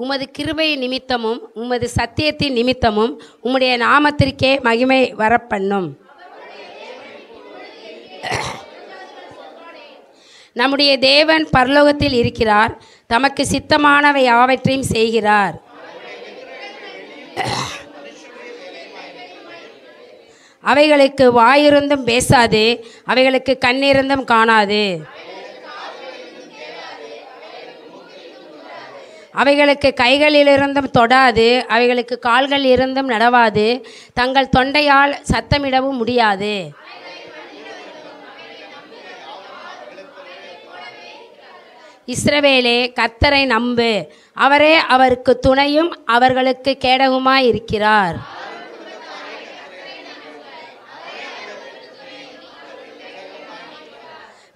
உமது கிருபை நிமித்தமும் உமது சத்தியத்தின் நிமித்தமும் உம்முடைய நாமத்திற்கே மகிமை வரப்பண்ணும். நம்முடைய தேவன் பரலோகத்தில் இருக்கிறார், தமக்கு சித்தமானவை யாவற்றையும் செய்கிறார். அவைகளுக்கு வாயிருந்தும் பேசாது, அவைகளுக்கு கண்ணிருந்தும் காணாது, அவைகளுக்கு கைகளிலிருந்தும் தொடாது, அவைகளுக்கு கால்கள் இருந்தும் நடவாது, தங்கள் தொண்டையால் சத்தமிடவும் முடியாது. இஸ்ரவேலே, கர்த்தரை நம்பு, அவரே அவருக்கு துணையும் அவர்களுக்கு கேடகமாயிருக்கிறார்.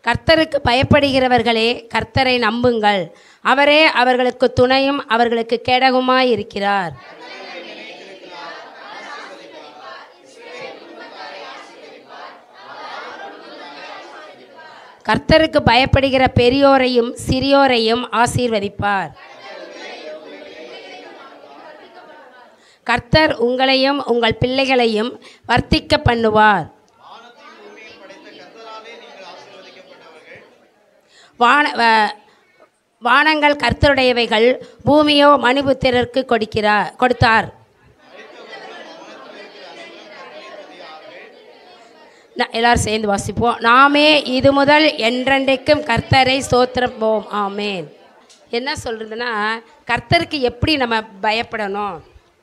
கர்த்தருக்கு பயப்படுகிறவர்களே, கர்த்தரை நம்புங்கள், அவரே அவர்களுக்கு துணையும் அவர்களுக்கு கேடகமாயிருக்கிறார். கர்த்தருக்கு பயப்படுகிற பெரியோரையும் சிறியோரையும் ஆசீர்வதிப்பார். கர்த்தர் உங்களையும் உங்கள் பிள்ளைகளையும் வர்த்திக்க பண்ணுவார். வானங்கள் கர்த்தருடையவைகள், பூமியோ மனுபுத்திரருக்கு கொடுத்தார். எல்லாரும் சேர்ந்து வாசிப்போம். நாமே இது முதல் என்றென்றைக்கும் கர்த்தரை ஸ்தோத்திரப்போம். ஆமேன். என்ன சொல்கிறதுன்னா, கர்த்தருக்கு எப்படி நம்ம பயப்படணும்,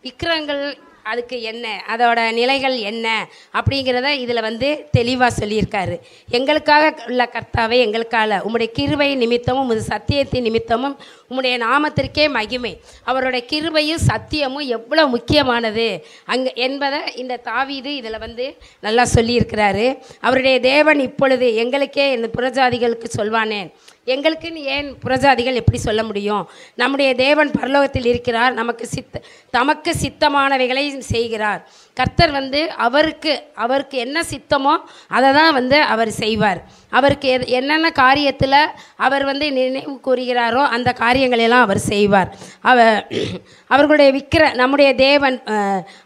விக்கிரகங்கள் அதுக்கு என்ன, அதோட நிலைகள் என்ன அப்படிங்கிறத இதில் தெளிவாக சொல்லியிருக்காரு. எங்களுக்காக உள்ள கர்த்தாவே, எங்களுக்காக உம்முடைய கிருபை நிமித்தமும் உமது சத்தியத்தின் நிமித்தமும் உம்முடைய நாமத்திற்கே மகிமை. அவருடைய கிருபையும் சத்தியமும் எவ்வளோ முக்கியமானது என்பதை இந்த தாவீது இதில் நல்லா சொல்லியிருக்கிறாரு. அவருடைய தேவன் இப்பொழுது எங்களுக்கே இந்த புறஜாதிகளுக்கு சொல்வானேன். எங்களுக்குன்னு ஏன் புறஜாதிகள் எப்படி சொல்ல முடியும்? நம்முடைய தேவன் பரலோகத்தில் இருக்கிறார், தமக்கு சித்தமானவைகளை செய்கிறார். கர்த்தர் அவருக்கு என்ன சித்தமோ அதை தான் அவர் செய்வார். அவருக்கு என்னென்ன காரியத்தில் அவர் நினைவு கூறுகிறாரோ அந்த காரியங்களெல்லாம் அவர் செய்வார். அவர்களுடைய நம்முடைய தேவன்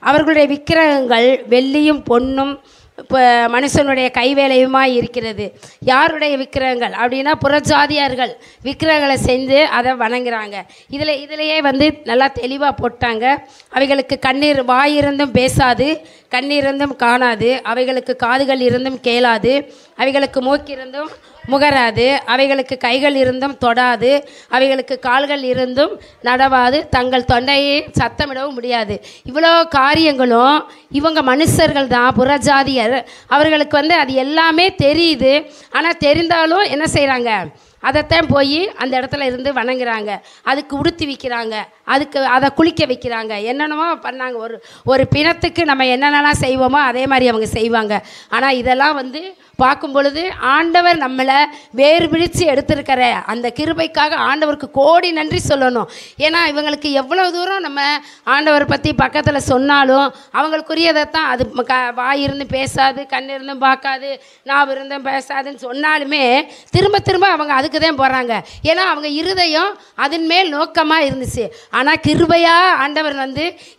அவர்களுடைய விக்கிரகங்கள் வெள்ளியும் பொன்னும் இப்போ மனுஷனுடைய கைவேலையுமாய் இருக்கிறது. யாருடைய விக்கிரகங்கள் அப்படின்னா, புறஜாதியார்கள் விக்கிரகங்களை செஞ்சு அதை வணங்குறாங்க. இதிலேயே நல்லா தெளிவாக போட்டாங்க. அவைகளுக்கு கண்ணீர் வாயிருந்தும் பேசாது, கண்ணீருந்தும் காணாது, அவைகளுக்கு காதுகள் இருந்தும் கேளாது, அவைகளுக்கு மூக்கிருந்தும் முகராது, அவைகளுக்கு கைகள் இருந்தும் தொடாது, அவைகளுக்கு கால்கள் இருந்தும் நடவாது, தங்கள் தொண்டையை சத்தமிடவும் முடியாது. இவ்வளோ காரியங்களும் இவங்க மனுஷர்கள் தான், புறஜாதியர். அவர்களுக்கு அது எல்லாமே தெரியுது. ஆனால் தெரிந்தாலும் என்ன செய்கிறாங்க? அதைத்தான் போய் அந்த இடத்துல இருந்து வணங்குறாங்க, அதுக்கு உடுத்தி வைக்கிறாங்க, அதை குளிக்க வைக்கிறாங்க, என்னென்னமோ பண்ணாங்க. ஒரு பிணத்துக்கு நம்ம என்னென்னலாம் செய்வோமோ அதே மாதிரி அவங்க செய்வாங்க. ஆனால் இதெல்லாம் பார்க்கும் பொழுது ஆண்டவர் நம்மளை வேறு பிடிச்சு எடுத்திருக்கிற அந்த கிருபைக்காக ஆண்டவருக்கு கோடி நன்றி சொல்லணும். ஏன்னா இவங்களுக்கு எவ்வளோ தூரம் நம்ம ஆண்டவர் பற்றி பக்கத்தில் சொன்னாலும் அவங்களுக்குரியதைத்தான். அது வாயிருந்து பேசாது, கண்ணிருந்தும் பார்க்காது, நாவு இருந்தும் பேசாதுன்னு சொன்னாலுமே திரும்ப திரும்ப அவங்க அதுக்கு தான் போகிறாங்க. ஏன்னா அவங்க இருதயம் அதன் மேல் நோக்கமாக இருந்துச்சு. ஆனால் கிருபையாக ஆண்டவர்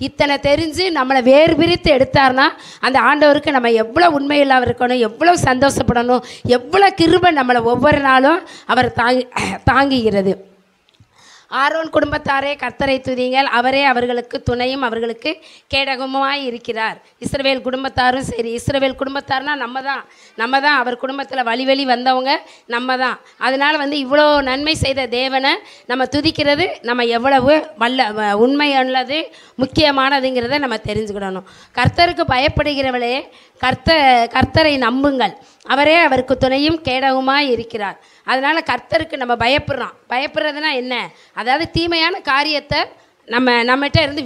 இத்தனை தெரிஞ்சு நம்மளை வேறு பிரித்து எடுத்தார்னா அந்த ஆண்டவருக்கு நம்ம எவ்வளோ உண்மையில்லாமல் இருக்கணும், எவ்வளோ சந்தோஷப்படணும், எவ்வளோ கிருபை நம்மளை ஒவ்வொரு நாளும் அவர் தாங்குகிறது. ஆரோன் குடும்பத்தாரே, கர்த்தரை துதிங்கள், அவரே அவர்களுக்கு துணையும் அவர்களுக்கு கேடகமாய் இருக்கிறார். இஸ்ரவேல் குடும்பத்தாரும் சரி, இஸ்ரவேல் குடும்பத்தார்னா நம்ம தான் அவர் குடும்பத்தில் வழி வந்தவங்க நம்ம தான். அதனால் இவ்வளோ நன்மை செய்த தேவனை நம்ம துதிக்கிறது நம்ம எவ்வளவு உண்மையுள்ளது, முக்கியமானதுங்கிறத நம்ம தெரிஞ்சுக்கிடணும். கர்த்தருக்கு பயப்படுகிறவளே, கர்த்தரை நம்புங்கள், அவரே அவருக்கு துணையும் கேடகமாய் இருக்கிறார். அதனால் கர்த்தருக்கு நம்ம பயப்படுறதுனா என்ன? அதாவது தீமையான காரியத்தை நம்மகிட்ட இருந்து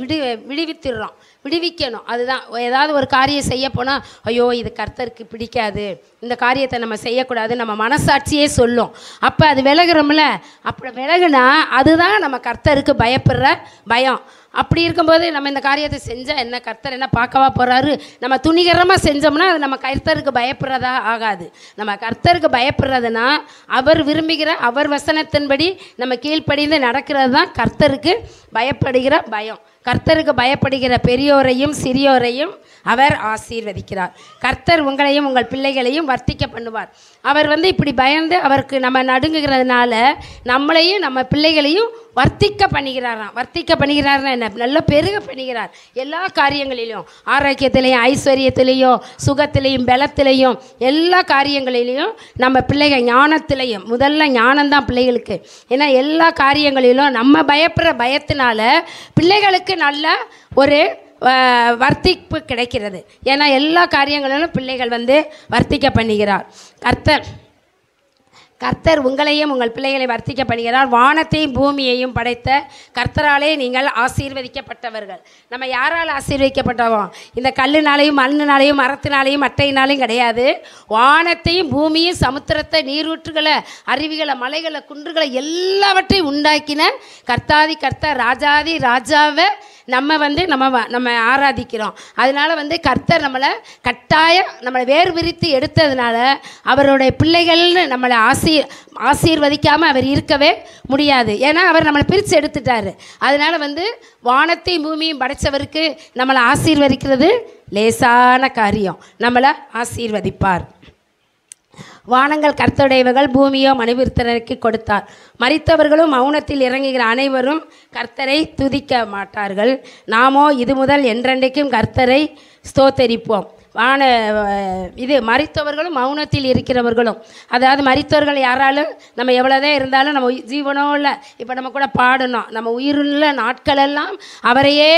விடுவித்துடுறோம். விடுவிக்கணும். அதுதான். ஏதாவது ஒரு காரியம் செய்ய போனால் ஐயோ இது கர்த்தருக்கு பிடிக்காது, இந்த காரியத்தை நம்ம செய்யக்கூடாது, நம்ம மனசாட்சியே சொல்லும். அப்போ அது விலகுறோம்ல, அப்படி விலகுனா அதுதான் நம்ம கர்த்தருக்கு பயப்படுற பயம். அப்படி இருக்கும்போது நம்ம இந்த காரியத்தை செஞ்சால் என்ன, கர்த்தர் என்ன பார்க்கவா போகிறாரு, நம்ம துணிகரமாக செஞ்சோம்னா அது நம்ம கர்த்தருக்கு பயப்படுறதா ஆகாது. நம்ம கர்த்தருக்கு பயப்படுறதுனா அவர் விரும்புகிற அவர் வசனத்தின்படி நம்ம கீழ்ப்படிந்து நடக்கிறது தான் கர்த்தருக்கு பயப்படுகிற பயம். கர்த்தருக்கு பயப்படுகிற பெரியோரையும் சிறியோரையும் அவர் ஆசீர்வதிக்கிறார். கர்த்தர் உங்களையும் உங்கள் பிள்ளைகளையும் வர்த்திக்க பண்ணுவார். அவர் இப்படி பயந்து அவருக்கு நம்ம நடுங்குகிறதுனால நம்மளையும் நம்ம பிள்ளைகளையும் வர்த்திக்க பண்ணுகிறாராம். வர்த்திக்க பண்ணுகிறார்னா என்ன, நல்ல பெருக பண்ணுகிறார். எல்லா காரியங்களிலும், ஆரோக்கியத்திலையும் ஐஸ்வர்யத்திலையும் சுகத்திலையும் பலத்திலையும் எல்லா காரியங்களிலையும் நம்ம பிள்ளைகள் ஞானத்திலையும், முதல்ல ஞானம்தான் பிள்ளைகளுக்கு. ஏன்னா எல்லா காரியங்களிலும் நம்ம பயப்படுற பயத்தினால பிள்ளைகளுக்கு நல்ல ஒரு வர்த்திப்பு கிடைக்கிறது. ஏன்னா எல்லா காரியங்களிலும் பிள்ளைகள் வர்த்திக்க பண்ணுகிறார். கர்த்தர் உங்களையும் உங்கள் பிள்ளைகளை வர்த்திக்க பண்ணுகிறார். வானத்தையும் பூமியையும் படைத்த கர்த்தராலே நீங்கள் ஆசீர்வதிக்கப்பட்டவர்கள். நம்ம யாரால் ஆசீர்வதிக்கப்பட்டோம்? இந்த கல்லுனாலையும் மண்ணினாலையும் மரத்தினாலையும் மட்டையினாலையும் கிடையாது. வானத்தையும் பூமியும் சமுத்திரத்தை நீரூற்றுகளை அருவிகளை மலைகளை குன்றுகளை எல்லாவற்றையும் உண்டாக்கின கர்த்தாதி கர்த்தர் ராஜாதி ராஜாவை நம்ம ஆராதிக்கிறோம். அதனால் கர்த்தர் நம்மளை நம்மளை வேறு விரித்து எடுத்ததுனால அவருடைய பிள்ளைகள்னு நம்மளை ஆசீர்வதிக்காமல் அவர் இருக்கவே முடியாது. ஏன்னா அவர் நம்மளை பிரித்து எடுத்துட்டார். அதனால் வானத்தையும் பூமியும் படைத்தவருக்கு நம்மளை ஆசீர்வதிக்கிறது லேசான காரியம். நம்மளை ஆசீர்வதிப்பார். வானங்கள் கர்த்தருடையவர்கள், பூமியோ மனுபுத்திரருக்கு கொடுத்தார். மரித்தவர்களும் மௌனத்தில் இறங்குகிற அனைவரும் கர்த்தரை துதிக்க மாட்டார்கள். நாமோ இது முதல் என்றென்றைக்கும் கர்த்தரை ஸ்தோத்தரிப்போம். மரித்தவர்களும் மௌனத்தில் இருக்கிறவர்களும், அதாவது மரித்தவர்கள் யாராலும் நம்ம எவ்வளோதான் இருந்தாலும் நம்ம ஜீவனோ இல்லை, இப்போ நம்ம கூட பாடணும், நம்ம உயிருள்ள நாட்களெல்லாம் அவரையே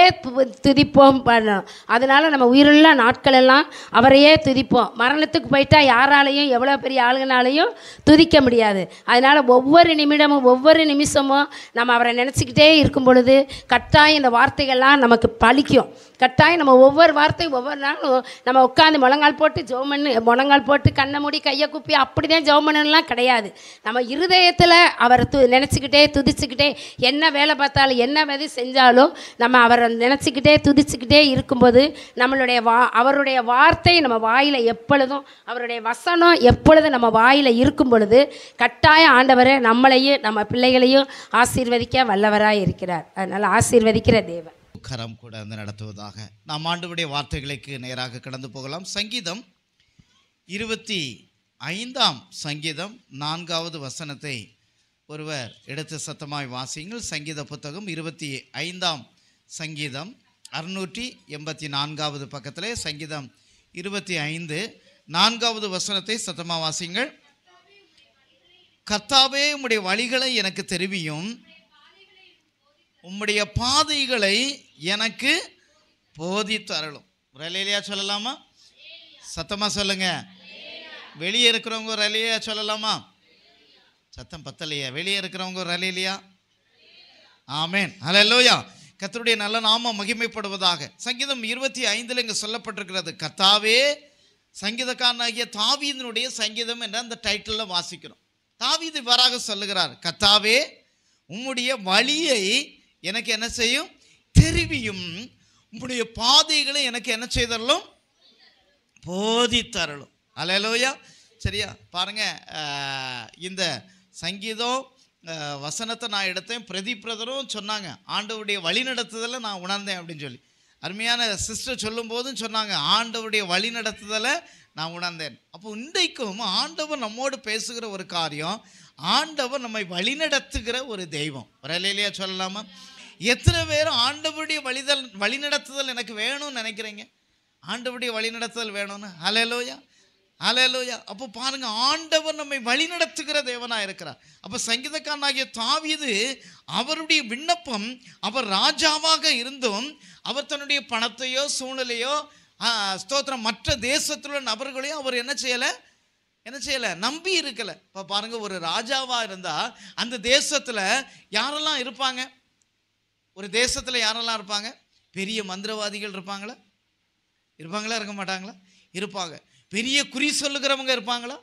துதிப்போம் பண்ணணும். அதனால் நம்ம உயிருள்ள நாட்களெல்லாம் அவரையே துதிப்போம். மரணத்துக்கு போயிட்டால் யாராலையும் எவ்வளோ பெரிய ஆளுங்கனாலையும் துதிக்க முடியாது. அதனால் ஒவ்வொரு நிமிடமும் ஒவ்வொரு நிமிஷமும் நம்ம அவரை நினச்சிக்கிட்டே இருக்கும் பொழுது கட்டாயம் இந்த வார்த்தைகள்லாம் நமக்கு பலிக்கும். கட்டாயம் நம்ம ஒவ்வொரு வார்த்தையும் ஒவ்வொரு நாளும் நம்ம உட்காந்து முழங்கால் போட்டு ஜெபம் பண்ணு, முழங்கால் போட்டு கண்ணை மூடி கையை குப்பி அப்படி தான் ஜெபம் பண்ணணும்லாம் கிடையாது. நம்ம இருதயத்தில் அவரை நினச்சிக்கிட்டே துதிச்சுக்கிட்டே என்ன வேலை பார்த்தாலும் என்ன செஞ்சாலும் நம்ம அவரை நினச்சிக்கிட்டே துதிச்சுக்கிட்டே இருக்கும்போது நம்மளுடைய அவருடைய வார்த்தை நம்ம வாயில் எப்பொழுதும், அவருடைய வசனம் எப்பொழுதும் நம்ம வாயில் இருக்கும் பொழுது கட்டாயம் ஆண்டவரை நம்மளையும் நம்ம பிள்ளைகளையும் ஆசீர்வதிக்க வல்லவராக இருக்கிறார். அதனால் ஆசீர்வதிக்கிற தேவன். கரம் கூட நடத்துவதாக நாம் ஆண்டவருடைய வார்த்தைகளுக்கு நேராக கடந்து போகலாம். சங்கீதம் 25ஆம் சங்கீதம் 4வது வசனத்தை ஒருவர் எடுத்து சத்தமாய் வாசியுங்கள். சங்கீத புத்தகம் 25ஆம் சங்கீதம் 684வது பக்கத்திலே சங்கீதம் 25 4வது வசனத்தை சத்தமாக வாசியுங்கள். கர்த்தாவே உம்முடைய வழிகளை எனக்கு தெரிவியும், உம்முடைய பாதைகளை எனக்கு போதித்தருளும். ரலியா சொல்லலாமா? சத்தமாக சொல்லுங்க. வெளியே இருக்கிறவங்க ரலியா சொல்லலாமா? சத்தம் பத்தலையா? வெளியே இருக்கிறவங்க ரலியா? ஆமேன், ஹல்லேலூயா. கர்த்தருடைய நல்ல நாமம் மகிமைப்படுவதாக. சங்கீதம் 25 இங்கே சொல்லப்பட்டிருக்கிறது. கர்த்தாவே, சங்கீதக்காரனாகிய தாவீதினுடைய சங்கீதம் என்ற அந்த டைட்டிலில் வாசிக்கிறோம். தாவீது இவ்வாறாக சொல்லுகிறார், கர்த்தாவே உம்முடைய வழியை எனக்கு என்ன செய்யும்? தெரிவியும், உம்முடைய பாதைகளை எனக்கு என்ன செய்தரலும்? போதித்தரலும். ஹல்லேலூயா. சரியா? பாருங்க, இந்த சங்கீதம் வசனத்தை நான் எடுத்தேன். பிரதரும் சொன்னாங்க, ஆண்டவருடைய வழி நடத்துதலை நான் உணர்ந்தேன் அப்படின்னு சொல்லி. அருமையான சிஸ்டர் சொல்லும் போதும் சொன்னாங்க, ஆண்டவருடைய வழி நடத்துதலை நான் உணர்ந்தேன். அப்போ இன்றைக்கும் ஆண்டவர் நம்மோடு பேசுகிற ஒரு காரியம், ஆண்டவர் நம்மை வழிநடத்துகிற ஒரு தெய்வம். வரலையிலேயே சொல்லலாமா? எத்தனை பேர் ஆண்டவருடைய வழிநடத்துதல் எனக்கு வேணும்னு நினைக்கிறீங்க? ஆண்டவருடைய வழிநடத்துதல் வேணும்னு. ஹல்லேலூயா, ஹல்லேலூயா. அப்போ பாருங்க, ஆண்டவர் நம்மை வழிநடத்துகிற தேவனாக இருக்கிறார். அப்போ சங்கீதக்காரனாகிய தாவீது அவருடைய விண்ணப்பம், அவர் ராஜாவாக இருந்தும் அவர் தன்னுடைய பணத்தையோ சூழ்நிலையோ ஸ்தோத்திரம் மற்ற தேசத்தில் உள்ள நபர்களையும் அவர் என்ன செய்யலை, நம்பி இருக்கலை. இப்போ பாருங்க, ஒரு ராஜாவாக இருந்தால் அந்த தேசத்தில் யாரெல்லாம் இருப்பாங்க? ஒரு தேசத்தில் யாரெல்லாம் இருப்பாங்க? பெரிய மந்திரவாதிகள் இருப்பாங்களா? இருப்பாங்களா? இருக்க மாட்டாங்களா? இருப்பாங்க. பெரிய குறி சொல்லுகிறவங்க இருப்பாங்களா?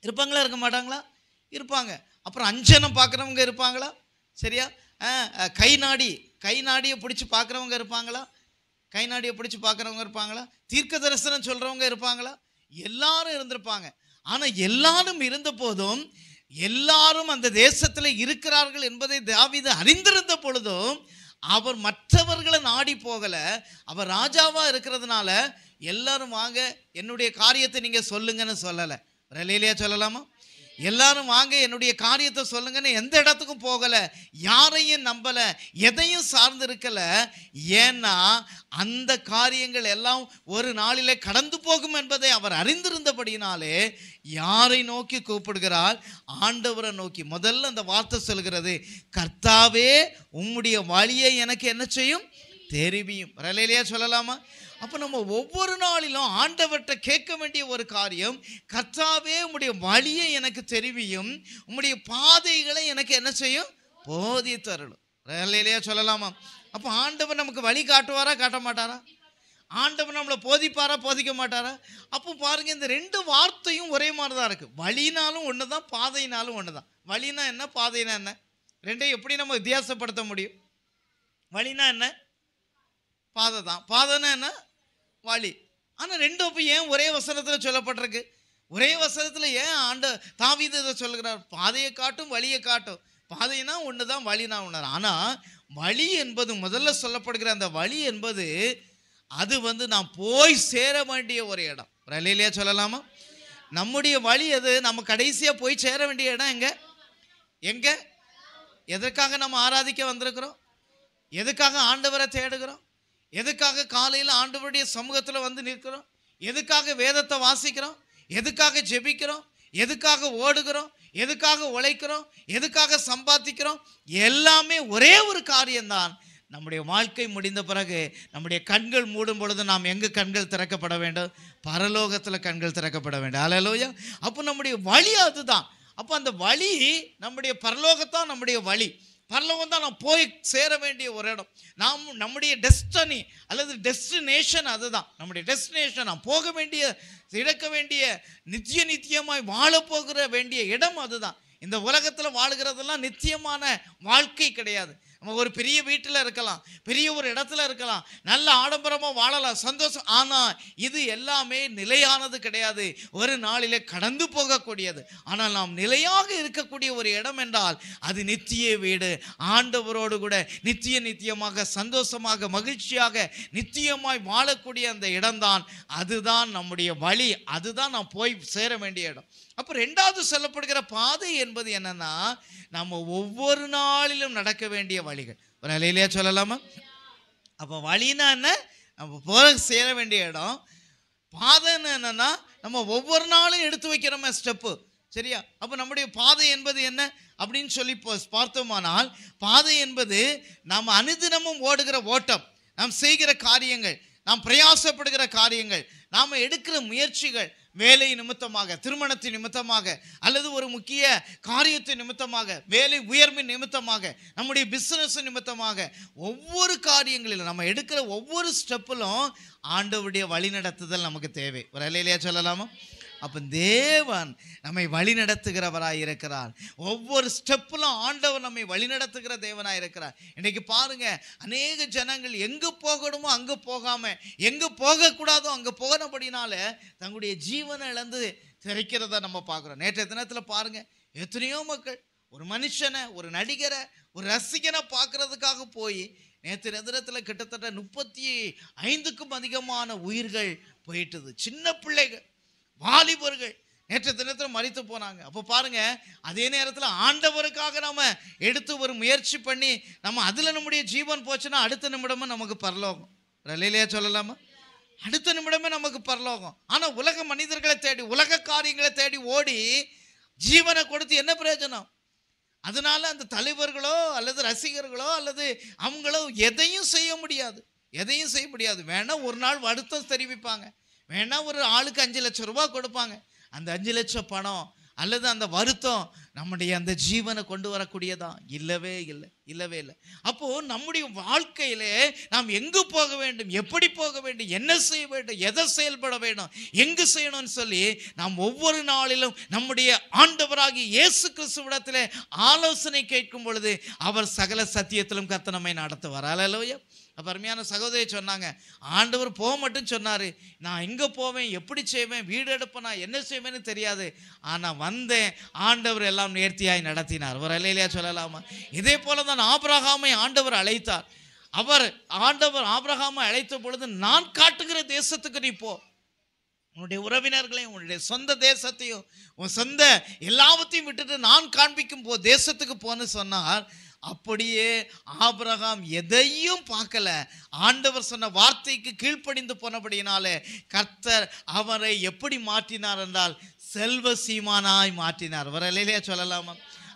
இருப்பாங்களா? இருக்க மாட்டாங்களா? இருப்பாங்க. அப்புறம் அஞ்சனம் பார்க்குறவங்க இருப்பாங்களா? சரியா? கை நாடியை பிடிச்சி பார்க்குறவங்க இருப்பாங்களா? கை நாடியை பிடிச்சி பார்க்குறவங்க இருப்பாங்களா? தீர்க்க தரிசனம் சொல்கிறவங்க இருப்பாங்களா? எல்லாரும் இருந்திருப்பாங்க. ஆனால் எல்லாரும் இருந்த போதும், எல்லாரும் அந்த தேசத்தில் இருக்கிறார்கள் என்பதை தாவீது அறிந்திருந்த பொழுதும் அவர் மற்றவர்களை நாடி போகலை. அவர் ராஜாவாக இருக்கிறதுனால எல்லாரும் வாங்க என்னுடைய காரியத்தை நீங்கள் சொல்லுங்கன்னு சொல்லலை. ரலேலியா சொல்லலாமா? எல்லாரும் வாங்க என்னுடைய காரியத்தை சொல்லுங்கன்னு எந்த இடத்துக்கும் போகலை, யாரையும் நம்பலை, எதையும் சார்ந்து இருக்கலை. ஏன்னா அந்த காரியங்கள் எல்லாம் ஒரு நாளிலே கடந்து போகும் என்பதை அவர் அறிந்திருந்தபடினாலே யாரை நோக்கி கூப்பிடுகிறார்? ஆண்டவரை நோக்கி. முதல்ல அந்த வார்த்தை சொல்கிறது, கர்த்தாவே உம்முடைய வழியை எனக்கு என்ன செய்யும்? தெரிவியும். ரலேலியா சொல்லலாமா? அப்போ நம்ம ஒவ்வொரு நாளிலும் ஆண்டவர்கிட்ட கேட்க வேண்டிய ஒரு காரியம், கர்த்தாவே உம்முடைய வழியை எனக்கு தெரிவியும், உம்முடைய பாதைகளை எனக்கு என்ன செய்யும்? போதித்து அருளும். ரலேலியா சொல்லலாமா? அப்போ ஆண்டவர் நமக்கு வழி காட்டுவாரா? காட்ட மாட்டாரா? ஆண்டவர் நம்மளை போதிப்பாரா? போதிக்க மாட்டாரா? அப்போ பாருங்க, இந்த ரெண்டு வார்த்தையும் ஒரே மாதிரி தான் இருக்கு. வழினாலும் ஒன்று தான், பாதைனாலும் ஒன்று தான். வழினா என்ன, பாதைனா என்ன? ரெண்டையும் எப்படி நம்ம வித்தியாசப்படுத்த முடியும்? வழினா என்ன? பாதை தான். பாதைனா என்ன? வழி. ஆனால் ரெண்டும் இப்போ ஏன் ஒரே வசனத்தில் சொல்லப்பட்டிருக்கு? ஒரே வசனத்தில் ஏன் தாவீது இதை சொல்லுகிறார்? பாதையை காட்டும், வழியை காட்டும். பாதைனா ஒன்று தான், வழினா ஒன்று தான். ஆனால் வழி என்பது, முதல்ல சொல்லப்படுகிற அந்த வழி என்பது, அது நாம் போய் சேர வேண்டிய ஒரு இடம். ரலேலியா சொல்லலாமா? நம்முடைய வழி அது. நம்ம கடைசியாக போய் சேர வேண்டிய இடம் எங்க? எதற்காக நம்ம ஆராதிக்க வந்திருக்கிறோம்? எதுக்காக ஆண்டவரை தேடுகிறோம்? எதுக்காக காலையில் ஆண்டவருடைய சமூகத்தில் வந்து நிற்கிறோம்? எதுக்காக வேதத்தை வாசிக்கிறோம்? எதுக்காக ஜெபிக்கிறோம்? எதுக்காக ஓடுகிறோம்? எதுக்காக உழைக்கிறோம்? எதுக்காக சம்பாதிக்கிறோம்? எல்லாமே ஒரே ஒரு காரியம்தான். நம்முடைய வாழ்க்கை முடிந்த பிறகு நம்முடைய கண்கள் மூடும் பொழுது நாம் எங்கே கண்கள் திறக்கப்பட வேண்டும்? பரலோகத்தில் கண்கள் திறக்கப்பட வேண்டும். அல்லேலூயா. அப்போ நம்முடைய வழி அதுதான். அப்போ அந்த வழி நம்முடைய பரலோகத்தான். நம்முடைய வழி பரலோகம் தான். நாம் போய் சேர வேண்டிய ஒரு இடம். நம்முடைய டெஸ்டினி அல்லது டெஸ்டினேஷன் அதுதான். நம்முடைய டெஸ்டினேஷன், நாம் போக வேண்டிய, இழக்க வேண்டிய, நித்தியமாய் வாழப்போகிற வேண்டிய இடம் அதுதான். இந்த உலகத்தில் வாழுகிறதெல்லாம் நித்தியமான வாழ்க்கை கிடையாது. நம்ம ஒரு பெரிய வீட்டில் இருக்கலாம், பெரிய ஒரு இடத்துல இருக்கலாம், நல்ல ஆடம்பரமாக வாழலாம், சந்தோஷம். ஆனால் இது எல்லாமே நிலையானது கிடையாது. ஒரு நாளிலே கடந்து போகக்கூடியது. ஆனால் நாம் நிலையாக இருக்கக்கூடிய ஒரு இடம் என்றால் அது நித்திய வீடு. ஆண்டவரோடு கூட நித்தியமாக சந்தோஷமாக மகிழ்ச்சியாக நித்தியமாய் வாழக்கூடிய அந்த இடம்தான். அதுதான் நம்முடைய வழி. அதுதான் நாம் போய் சேர வேண்டிய இடம். அப்போ ரெண்டாவது சொல்லப்படுகிற பாதை என்பது என்னன்னா, நம்ம ஒவ்வொரு நாளிலும் நடக்க வேண்டிய வழிகள். ஒரு நிலையிலேயே சொல்லலாமா? அப்போ வழின்னா என்ன? நம்ம போக சேர வேண்டிய இடம். பாதைன்னு என்னன்னா, நம்ம ஒவ்வொரு நாளும் எடுத்து வைக்கிறோமே ஸ்டெப்பு. சரியா? அப்போ நம்முடைய பாதை என்பது என்ன அப்படின்னு சொல்லி பார்த்தோமானால், பாதை என்பது நாம் அனுதினமும் ஓடுகிற ஓட்டம், நாம் செய்கிற காரியங்கள், நாம் பிரயாசப்படுகிற காரியங்கள், நாம் எடுக்கிற முயற்சிகள், வேலை நிமித்தமாக, திருமணத்தின் நிமித்தமாக, அல்லது ஒரு முக்கிய காரியத்தின் நிமித்தமாக, வேலை உயர்வு நிமித்தமாக, நம்முடைய பிஸ்னஸ் நிமித்தமாக, ஒவ்வொரு காரியங்களிலும் நம்ம எடுக்கிற ஒவ்வொரு ஸ்டெப்பிலும் ஆண்டவருடைய வழிநடத்துதல் நமக்கு தேவை. ஒரு அல்லேலூயா சொல்லலாமா? அப்போ தேவன் நம்மை வழிநடத்துகிறவராய் இருக்கிறார். ஒவ்வொரு ஸ்டெப்பிலும் ஆண்டவர் நம்மை வழிநடத்துகிற தேவனாய் இருக்கிறார். இன்னைக்கு பாருங்க, அநேக ஜனங்கள் எங்கே போகணுமோ அங்கே போகாம, எங்கே போகக்கூடாதோ அங்கே போகிறபடினால தங்களுடைய ஜீவனை இழந்து திரைக்கிறத நம்ம பார்க்குறோம். நேற்றைய தினத்தில் பாருங்க, எத்தனையோ மக்கள் ஒரு மனுஷனை, ஒரு நடிகரை, ஒரு ரசிகனை பார்க்கறதுக்காக போய் நேற்று தினத்தில் கிட்டத்தட்ட 35க்கும் அதிகமான உயிர்கள் போயிட்டுது. சின்ன பிள்ளைகள், வாலிபர்கள் நேற்று தினத்தில் மரித்து போனாங்க. அப்போ பாருங்க, அதே நேரத்தில் ஆண்டவருக்காக நம்ம எடுத்து ஒரு முயற்சி பண்ணி நம்ம அதில் நம்முடைய ஜீவன் போச்சுன்னா அடுத்த நிமிடமும் நமக்கு பரலோகம். இல்லையா சொல்லலாமா? அடுத்த நிமிடமே நமக்கு பரலோகம். ஆனால் உலக மனிதர்களை தேடி, உலக காரியங்களை தேடி ஓடி ஜீவனை கொடுத்து என்ன பிரயோஜனம்? அதனால அந்த தலைவர்களோ அல்லது ரசிகர்களோ அல்லது அவங்களோ எதையும் செய்ய முடியாது, எதையும் செய்ய முடியாது. வேணா ஒரு நாள் வருத்தம் தெரிவிப்பாங்க, வேணா ஒரு ஆளுக்கு 5 லட்சம் ரூபாய் கொடுப்பாங்க. அந்த 5 லட்சம் பணம் அல்லது அந்த வருத்தம் நம்முடைய அந்த ஜீவனை கொண்டு வரக்கூடியதா? இல்லவே இல்லை, இல்லவே இல்லை. அப்போ நம்முடைய வாழ்க்கையிலே நாம் எங்கு போக வேண்டும், எப்படி போக வேண்டும், என்ன செய்ய வேண்டும், எதை செயல்பட வேண்டும், எங்கு செய்யணும்னு சொல்லி நாம் ஒவ்வொரு நாளிலும் நம்முடைய ஆண்டவராகிய இயேசு கிறிஸ்துவிடத்திலே ஆலோசனை கேட்கும் பொழுது அவர் சகல சத்தியத்திலும் கர்த்தர் நம்மை நடத்துவார். அல்லேலூயா. அப்போ அருமையான சகோதரி சொன்னாங்க, ஆண்டவர் போக மட்டும் சொன்னார். நான் எங்கே போவேன், எப்படி செய்வேன், வீடு எடுப்பேன், நான் என்ன செய்வேன்னு தெரியாது. ஆனால் வந்தேன், ஆண்டவர் எல்லாம் நேர்த்தியாய் நடத்தினார். ஒரு அல்லேலூயா சொல்லலாமா? இதே போல தான் ஆபிரகாமை ஆண்டவர் அழைத்தார். ஆண்டவர் ஆபிரகாமை அழைத்த பொழுது, நான் காட்டுகிற தேசத்துக்கு நீ போ, உன்னுடைய உறவினர்களையும் உன்னுடைய சொந்த தேசத்தையும் உன் சொந்த எல்லாவற்றையும் விட்டுட்டு நான் காண்பிக்கும் தேசத்துக்கு போன்னு சொன்னார். அப்படியே ஆபிரகாம் எதையும் பார்க்கல, ஆண்டவர் சொன்ன வார்த்தைக்கு கீழ்ப்படிந்து போனபடியினாலே கர்த்தர் அவரை எப்படி மாற்றினார் என்றால் செல்வ சீமானாய் மாற்றினார். வரலையிலே சொல்லலாமா?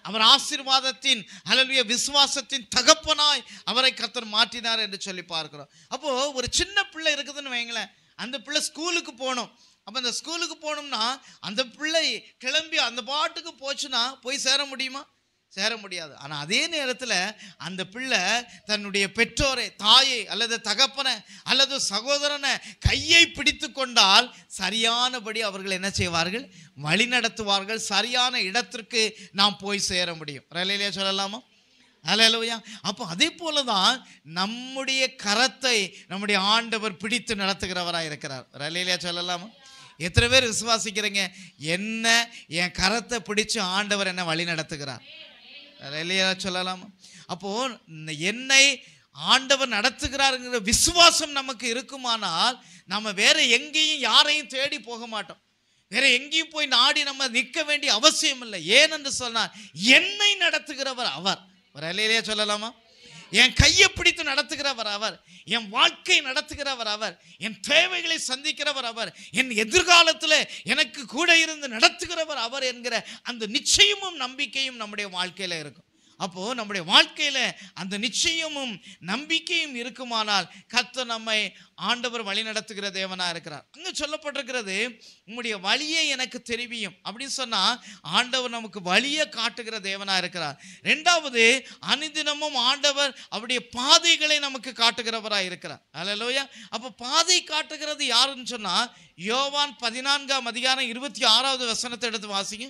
அவர் ஆசீர்வாதத்தின் அல்லேலூயா விசுவாசத்தின் தகப்பனாய் அவரை கர்த்தர் மாற்றினார் என்று சொல்லி பார்க்கிறோம். அப்போ ஒரு சின்ன பிள்ளை இருக்குதுன்னு வைங்களேன், அந்த பிள்ளை ஸ்கூலுக்கு போகணும். அப்போ அந்த ஸ்கூலுக்கு போகணும்னா அந்த பிள்ளை கிளம்பி அந்த பாட்டுக்கு போச்சுன்னா போய் சேர முடியுமா? சேர முடியாது. ஆனால் அதே நேரத்தில் அந்த பிள்ளை தன்னுடைய பெற்றோரை, தாயை அல்லது தகப்பனை அல்லது சகோதரனை கையை பிடித்து கொண்டால் சரியானபடி அவர்கள் என்ன செய்வார்கள்? வழி நடத்துவார்கள். சரியான இடத்திற்கு நாம் போய் சேர முடியும். ரலையிலே சொல்லலாமா? அல்லேலூயா. அப்போ அதே போல தான் நம்முடைய கரத்தை நம்முடைய ஆண்டவர் பிடித்து நடத்துகிறவராக இருக்கிறார். ரலையிலே சொல்லலாமா? எத்தனை பேர் விசுவாசிக்கிறீங்க, என்ன என் கரத்தை பிடிச்சு ஆண்டவர் என்ன வழி நடத்துகிறார்? இல்லையா சொல்லலாமா? அப்போ என்னை ஆண்டவர் நடத்துகிறாருங்கிற விசுவாசம் நமக்கு இருக்குமானால் நம்ம வேற எங்கேயும் யாரையும் தேடி போக மாட்டோம். வேற எங்கேயும் போய் நாடி நம்ம நிற்க வேண்டிய அவசியம் இல்லை. ஏனென்று சொன்னால் என்னை நடத்துகிறவர் அவர். ஒரு இல்லையா சொல்லலாமா? என் கையை பிடித்து நடத்துகிறவர் அவர், என் வாழ்க்கை நடத்துகிறவர் அவர், என் தேவைகளை சந்திக்கிறவர் அவர், என் எதிர்காலத்தில் எனக்கு கூட இருந்து நடத்துகிறவர் அவர் என்கிற அந்த நிச்சயமும் நம்பிக்கையும் நம்முடைய வாழ்க்கையில் இருக்கும். அப்போது நம்முடைய வாழ்க்கையில் அந்த நிச்சயமும் நம்பிக்கையும் இருக்குமானால் கர்த்தர் நம்மை ஆண்டவர் வழி நடத்துகிற தேவனாக இருக்கிறார். அங்கே சொல்லப்பட்டிருக்கிறது, உங்களுடைய வழியை எனக்கு தெரிவியும் அப்படின்னு சொன்னால் ஆண்டவர் நமக்கு வழியை காட்டுகிற தேவனாக இருக்கிறார். ரெண்டாவது, அனுதினமும் ஆண்டவர் அவருடைய பாதைகளை நமக்கு காட்டுகிறவராக இருக்கிறார். அல்லேலூயா. அப்போ பாதை காட்டுகிறது யாருன்னு சொன்னால் யோவான் 14ஆம் அதிகாரம் 26வது வசனத்தை எடுத்து வாசிங்க.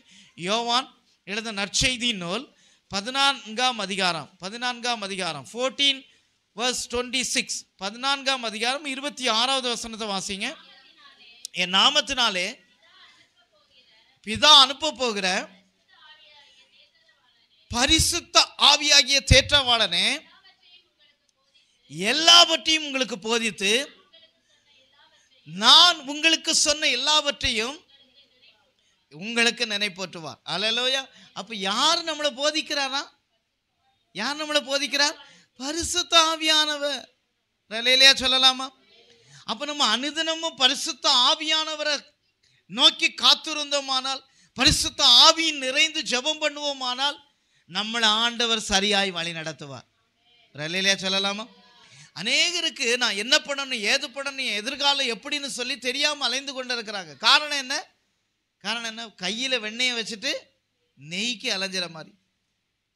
யோவான் எழுத நற்செய்தி நூல் 14ஆம் அதிகாரம் 14:26 14ஆம் அதிகாரம் 26வது வசனத்தை வாசிங்க. என் நாமத்தினாலே பிதா அனுப்ப போகிற பரிசுத்த ஆவியாகிய தேற்றவாளனே எல்லாவற்றையும் உங்களுக்கு போதித்து நான் உங்களுக்கு சொன்ன எல்லாவற்றையும் உங்களுக்கு நினைப்பூட்டுவார். அல்லேலூயா. அப்போ யார் நம்மளை போதிக்கிறாரா? யார் நம்மளை போதிக்கிறார்? பரிசுத்த ஆவியானவர். அல்லேலூயா சொல்லலாமா? அப்போ நம்ம அனுதினமும் பரிசுத்த ஆவியானவரை நோக்கி காத்திருந்தோமானால், பரிசுத்த ஆவியின் நிறைந்து ஜெபம் பண்ணுவோமானால் நம்மளை ஆண்டவர் சரியாய் வழி நடத்துவார். அல்லேலூயா சொல்லலாமா? அநேகருக்கு நான் என்ன பண்ணணும், ஏது பண்ணணும், எதிர்காலம் எப்படின்னு சொல்லி தெரியாமல் அலைந்து கொண்டு இருக்கிறாங்க. காரணம் என்ன? கையில் வெண்ணெயை வச்சுட்டு நெய்க்கு அலைஞ்சிற மாதிரி.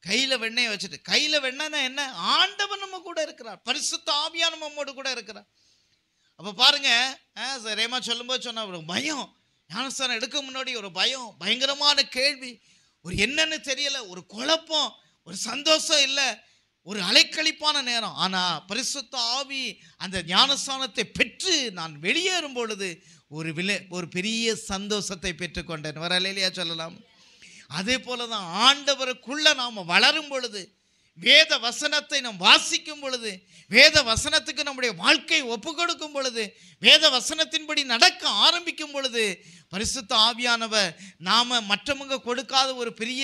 கையில் வெண்ணெயை வச்சுட்டு, கையில் வெண்ணெய்னா என்ன? ஆண்டவர் நம்ம கூட இருக்கிறார், பரிசுத்த ஆவியான நம்மோடு கூட இருக்கிறார். அப்போ பாருங்க, ரேமா சொல்லும்போது சொன்ன ஒரு பயம், ஞானஸ்தானம் எடுக்க முன்னாடி ஒரு பயம், பயங்கரமான கேள்வி, ஒரு என்னன்னு தெரியல, ஒரு குழப்பம், ஒரு சந்தோஷம் இல்லை, ஒரு அலைக்கழிப்பான நேரம். ஆனால் பரிசுத்த ஆவி அந்த ஞானஸ்தானத்தை பெற்று நான் வெளியேறும் பொழுது ஒரு பெரிய சந்தோஷத்தை பெற்றுக்கொண்டேன். வரலையா சொல்லலாம். அதே போல தான் ஆண்டவருக்குள்ள நாம் வளரும் பொழுது, வேத வசனத்தை நாம் வாசிக்கும் பொழுது, வேத வசனத்துக்கு நம்முடைய வாழ்க்கை ஒப்பு கொடுக்கும் பொழுது, வேத வசனத்தின்படி நடக்க ஆரம்பிக்கும் பொழுது பரிசுத்த ஆவியானவர் நாம் மற்றவங்க கொடுக்காத ஒரு பெரிய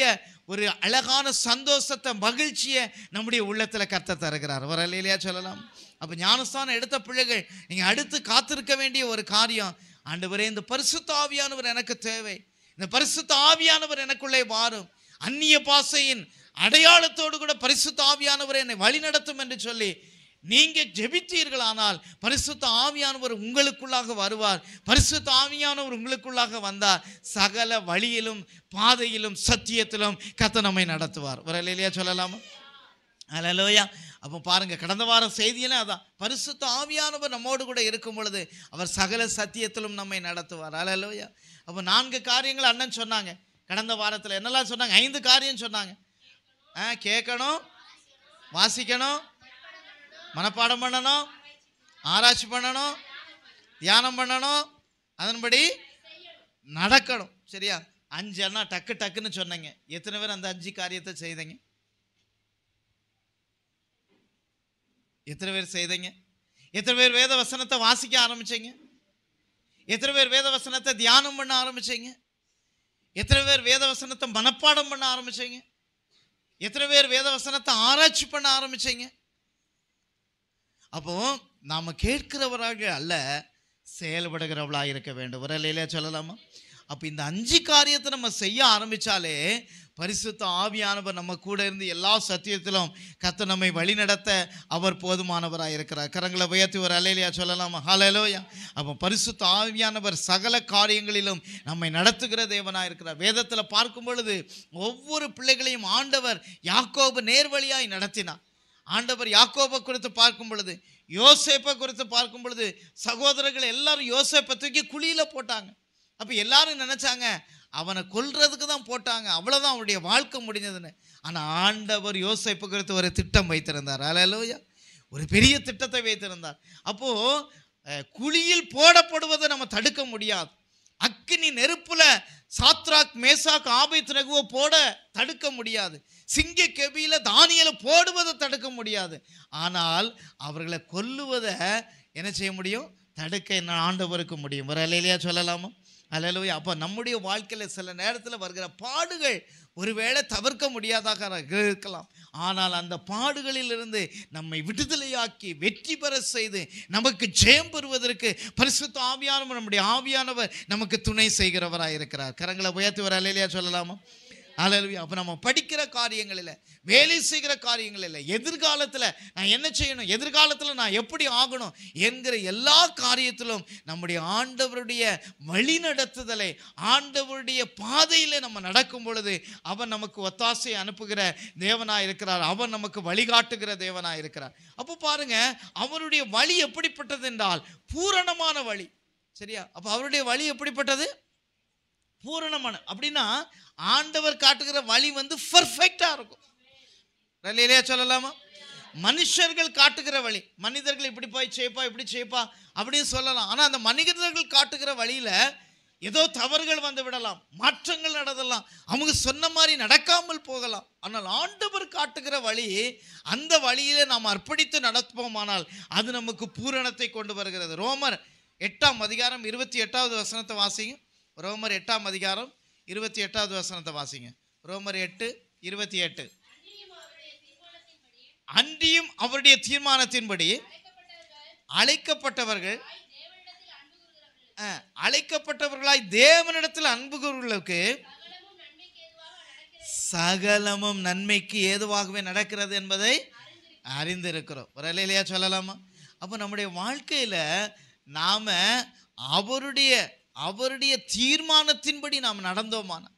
ஒரு அழகான சந்தோஷத்தை, மகிழ்ச்சியை நம்முடைய உள்ளத்தில் கர்த்தர் தருகிறார். வரலையா சொல்லலாம். அப்போ ஞானஸ்தானம் எடுத்த பிள்ளைகள், நீங்கள் அடுத்து காத்திருக்க வேண்டிய ஒரு காரியம், ஆண்டவரே இந்த பரிசுத்த ஆவியானவர் எனக்கு தேவை, இந்த பரிசுத்த ஆவியானவர் எனக்குள்ளே வாரும், அந்நிய பாஷையின் அடையாளத்தோடு கூட பரிசுத்த ஆவியானவர் என்னை வழி நடத்தும் என்று சொல்லி நீங்க ஜெபித்தீர்களானால் பரிசுத்த ஆவியானவர் உங்களுக்குள்ளாக வருவார். பரிசுத்த ஆவியானவர் உங்களுக்குள்ளாக வந்தார் சகல வழியிலும் பாதையிலும் சத்தியத்திலும் கர்த்தர் நம்மை நடத்துவார். ஒரு அல்லேலூயா சொல்லலாமா? அல்லேலூயா. அப்போ பாருங்க, கடந்த வாரம் செய்தியில அதான், பரிசுத்த ஆவியானவர் நம்மோடு கூட இருக்கும் பொழுது அவர் சகல சத்தியத்திலும் நம்மை நடத்துவார். அல்லேலூயா. அப்போ 4 காரியங்கள் அண்ணன் சொன்னாங்க. கடந்த வாரத்தில் என்னெல்லாம் சொன்னாங்க? 5 காரியம் சொன்னாங்க. கேட்கணும், வாசிக்கணும், மனப்பாடம் பண்ணணும், ஆராய்ச்சி பண்ணணும், தியானம் பண்ணணும், அதன்படி நடக்கணும். சரியா? 5 அண்ணா டக்கு டக்குன்னு சொன்னீங்க. எத்தனை பேர் அந்த 5 காரியத்தை செய்தீங்க? எத்தனை பேர் செய்தீங்க? எத்தனை பேர் வேத வசனத்தை வாசிக்க ஆரம்பிச்சீங்க? எத்தனை பேர் வேத வசனத்தை தியானம் பண்ண ஆரம்பிச்சீங்க? எத்தனை பேர் வேத வசனத்தை மனப்பாடம் பண்ண ஆரம்பிச்சீங்க? எத்தனை பேர் வேத வசனத்தை ஆராய்ச்சி பண்ண ஆரம்பிச்சீங்க? அப்போ நாம கேட்கிறவராக அல்ல, செயல்படுகிறவளாக இருக்க வேண்டும். ஒரு இல்லையா சொல்லலாமா? அப்போ இந்த 5 காரியத்தை நம்ம செய்ய ஆரம்பிச்சாலே பரிசுத்த ஆவியானவர் நம்ம கூட இருந்து எல்லா சத்தியத்திலும் கர்த்தர் நம்மை வழிநடத்த அவர் போதுமானவராக இருக்கிறார். கரங்களை உயர்த்தி ஒரு அல்லேலூயா சொல்லலாமா? ஹல்லேலூயா. அப்போ பரிசுத்த ஆவியானவர் சகல காரியங்களிலும் நம்மை நடத்துகிற தேவனாக இருக்கிறார். வேதத்தில் பார்க்கும் பொழுது ஒவ்வொரு பிள்ளைகளையும் ஆண்டவர் யாக்கோபு நேர்வழியாய் நடத்தினார். ஆண்டவர் யாக்கோபை குறித்து பார்க்கும் பொழுது, யோசேப்பை குறித்து பார்க்கும் பொழுது, சகோதரர்கள் எல்லாரும் யோசேப்பை தூக்கி குழியில போட்டாங்க. அப்போ எல்லாரும் நினைச்சாங்க அவனை கொல்றதுக்கு தான் போட்டாங்க, அவ்வளோதான் அவனுடைய வாழ்க்கை முடிஞ்சதுன்னு. ஆனால் ஆண்டவர் யோசேப்பு குறித்து ஒரு திட்டம் வைத்திருந்தார். அல்லேலூயா. ஒரு பெரிய திட்டத்தை வைத்திருந்தார். அப்போ குழியில் போடப்படுவதை நம்ம தடுக்க முடியாது. அக்கினி நெருப்புல சாத்ராக் மேசாக் ஆபேத்நேகோவை போட தடுக்க முடியாது. சிங்க கெபியில தானியேலை போடுவதை தடுக்க முடியாது. ஆனால் அவர்களை கொல்லுவதை என்ன செய்ய முடியும்? தடுக்க என்ன ஆண்டவருக்கு முடியும். ஒரு அல்லேலூயா சொல்லலாமா? அல்லேலூயா. அப்போ நம்முடைய வாழ்க்கையில் சில நேரத்தில் வருகிற பாடுகள் ஒருவேளை தவிர்க்க முடியாதாக இருக்கலாம். ஆனால் அந்த பாடுகளிலிருந்து நம்மை விடுதலையாக்கி வெற்றி பெற செய்து நமக்கு ஜெயம் பெறுவதற்கு பரிசுத்த ஆவியானவர், நம்முடைய ஆவியானவர் நமக்கு துணை செய்கிறவராக இருக்கிறார். கரங்களை உயர்த்தி ஒரு அல்லேலூயா சொல்லலாமா? அல்லேலூயா. அப்போ நம்ம படிக்கிற காரியங்களில், வேலை செய்கிற காரியங்களில், எதிர்காலத்தில் நான் என்ன செய்யணும், எதிர்காலத்தில் நான் எப்படி ஆகணும் என்கிற எல்லா காரியத்திலும் நம்முடைய ஆண்டவருடைய வழிநடத்துதலை, ஆண்டவருடைய பாதையில் நம்ம நடக்கும் பொழுது அவர் நமக்கு ஒத்தாசை அனுப்புகிற தேவனாக இருக்கிறார். அவர் நமக்கு வழிகாட்டுகிற தேவனாக இருக்கிறார். அப்போ பாருங்க, அவருடைய வழி எப்படிப்பட்டது என்றால் பூரணமான வழி. சரியா? அப்போ அவருடைய வழி எப்படிப்பட்டது? பூரணமான. அப்படின்னா ஆண்டவர் காட்டுகிற வழி பர்ஃபெக்டா இருக்கும். இல்லையா சொல்லலாமா? மனுஷர்கள் காட்டுகிற வழி, மனிதர்கள் இப்படி போய் செய்ப்பா, இப்படி செய்ப்பா அப்படின்னு சொல்லலாம். ஆனா அந்த மனிதர்கள் காட்டுகிற வழியில ஏதோ தவறுகள் வந்து விடலாம், மாற்றங்கள் நடக்கலாம், அவங்க சொன்ன மாதிரி நடக்காமல் போகலாம். ஆனால் ஆண்டவர் காட்டுகிற வழி, அந்த வழியில நாம் அர்ப்பணித்து நடத்துவோமானால் அது நமக்கு பூரணத்தை கொண்டு வருகிறது. ரோமர் 8ஆம் அதிகாரம் 28வது வசனத்தை வாசிங்க. ரோமர் 8ஆம் அதிகாரம் 28வது வசனத்தை வாசிங்க. ரோமர் 8:28. அன்றியும் அவருடைய தீர்மானத்தின்படி அழைக்கப்பட்டவர்களாய் தேவனிடத்தில் அன்பு கூறுகிறவர்களுக்கு சகலமும் நன்மைக்கு ஏதுவாகவே நடக்கிறது என்பதை அறிந்திருக்கிறோம். ஒரு அல்லேலூயா சொல்லலாமா? அப்போ நம்முடைய வாழ்க்கையில நாம அவருடைய தீர்மானத்தின்படி நாம் நடந்தோமானால்,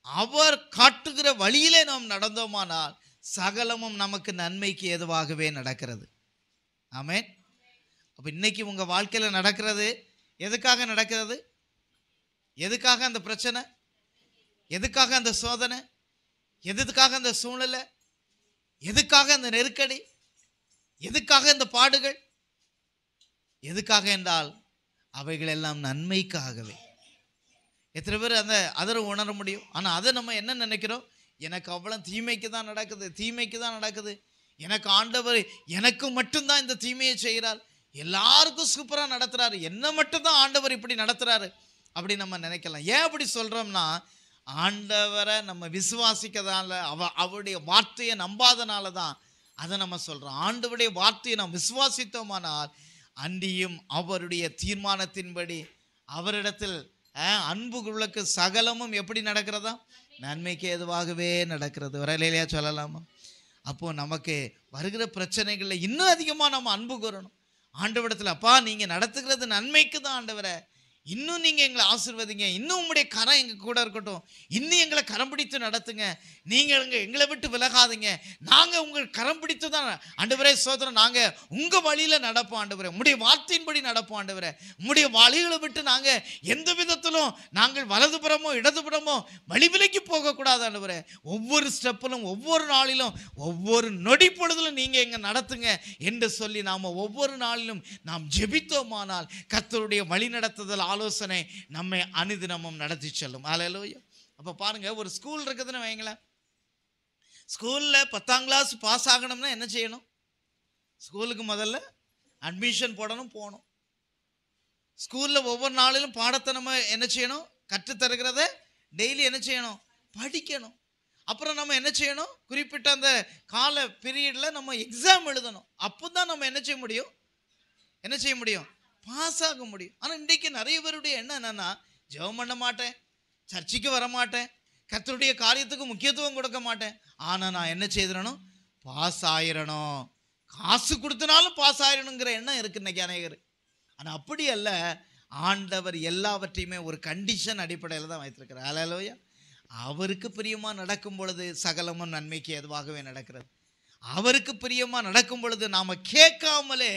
அவர் காட்டுகிற வழியிலே நாம் நடந்தோமானால் சகலமும் நமக்கு நன்மைக்கு ஏதுவாகவே நடக்கிறது. ஆமென். அப்போ இன்னைக்கு உங்க வாழ்க்கையில நடக்கிறது எதுக்காக நடக்கிறது? எதுக்காக அந்த பிரச்சனை? எதுக்காக அந்த சோதனை? எதுக்காக அந்த சூழ்நிலை? எதுக்காக அந்த நெருக்கடி? எதுக்காக இந்த பாடுகள்? எதுக்காக என்றால் அவைகள் எல்லாம் நன்மைக்காகவே. எத்தனை பேர் அதை உணர முடியும்? ஆனால் அதை நம்ம என்ன நினைக்கிறோம்? எனக்கு அவ்வளோ தீமைக்கு தான் நடக்குது, தீமைக்கு தான் நடக்குது, எனக்கு ஆண்டவர் எனக்கு மட்டும்தான் இந்த தீமையை செய்கிறார், எல்லாருக்கும் சூப்பராக நடத்துறாரு, என்ன மட்டும்தான் ஆண்டவர் இப்படி நடத்துறாரு அப்படி நம்ம நினைக்கலாம். ஏன் அப்படி சொல்கிறோம்னா, ஆண்டவரை நம்ம விசுவாசிக்கிறதால, அவருடைய வார்த்தையை நம்பாதனால தான் அதை நம்ம சொல்கிறோம். ஆண்டவருடைய வார்த்தையை நாம் விசுவாசித்தோமானால் அன்றியும் அவருடைய தீர்மானத்தின்படி அவரிடத்தில் அன்பு கொள்ளக்கு சகலமும் எப்படி நடக்கிறதா? நன்மைக்கு ஏதுவாகவே நடக்கிறது. ஒரு அல்லேலூயா சொல்லலாமா? அப்போது நமக்கு வருகிற பிரச்சனைகளில் இன்னும் அதிகமாக நம்ம அன்பு கூறணும். ஆண்டவரிடத்தில், அப்பா நீங்கள் நடத்துகிறது நன்மைக்கு தான் ஆண்டவரே, இன்னும் நீங்கள் எங்களை ஆசீர்வதிங்க, இன்னும் உங்களுடைய கரம் எங்கள் கூட இருக்கட்டும், இன்னும் எங்களை கரம் பிடித்து நடத்துங்க, நீங்கள் எங்களை விட்டு விலகாதீங்க, நாங்கள் உங்கள் கரம் பிடித்து தான் ஆண்டவரே ஸ்தோத்திரம், நாங்கள் உங்கள் வழியில் நடப்போம் ஆண்டவரே, உங்களுடைய வார்த்தையின்படி நடப்போம் ஆண்டவரே, உங்களுடைய வழிகளை விட்டு நாங்கள் எந்த விதத்திலும் நாங்கள் வலதுபுறமோ இடதுபுறமோ வழிவிலைக்கு போகக்கூடாது ஆண்டவரே. ஒவ்வொரு ஸ்டெப்பிலும் ஒவ்வொரு நாளிலும் ஒவ்வொரு நொடி பொழுதிலும் நீங்கள் எங்களை நடத்துங்க என்று சொல்லி நாம் ஒவ்வொரு நாளிலும் நாம் ஜெபித்தோமானால் கர்த்தருடைய வழி நடத்துதல் ஆலோசனை நம்மை அனுதினமும் நடத்தி செல்லும். ஹல்லேலூயா. அப்போ பாருங்க, ஒரு ஸ்கூல் இருக்குதுன்னு வைங்களேன், ஸ்கூலில் 10ஆம் கிளாஸ் பாஸ் ஆகணும்னா என்ன செய்யணும்? ஸ்கூலுக்கு முதல்ல அட்மிஷன் போகணும். ஸ்கூலில் ஒவ்வொரு நாளிலும் பாடத்தை நம்ம என்ன செய்யணும்? கற்றுத்தருகிறத டெய்லி என்ன செய்யணும்? படிக்கணும். அப்புறம் நம்ம என்ன செய்யணும்? குறிப்பிட்ட அந்த கால பீரியடில் நம்ம எக்ஸாம் எழுதணும். அப்போ தான் நம்ம என்ன செய்ய முடியும்? பாஸ் ஆக முடியும். ஆனால் இன்றைக்கு நிறைய பேருடைய எண்ணம் என்னன்னா, ஜெபம் பண்ண மாட்டேன், சர்ச்சைக்கு வர மாட்டேன், கர்த்தருடைய காரியத்துக்கு முக்கியத்துவம் கொடுக்க மாட்டேன், ஆனால் நான் என்ன செய்திடணும்? பாஸ் ஆயிடணும், காசு கொடுத்தனாலும் பாஸ் ஆயிடணுங்கிற எண்ணம் இருக்கு இன்னைக்கு அநேகர். ஆனால் அப்படி அல்ல. ஆண்டவர் எல்லாவற்றையுமே ஒரு கண்டிஷன் அடிப்படையில் தான் வைத்திருக்கிறார். ஹல்லேலூயா. அவருக்கு பிரியமாக நடக்கும் பொழுது சகலமும் நன்மைக்கு எதுவாகவே நடக்கிறது. அவருக்கு பிரியமா நடக்கும் பொழுது நாம கேட்காமலே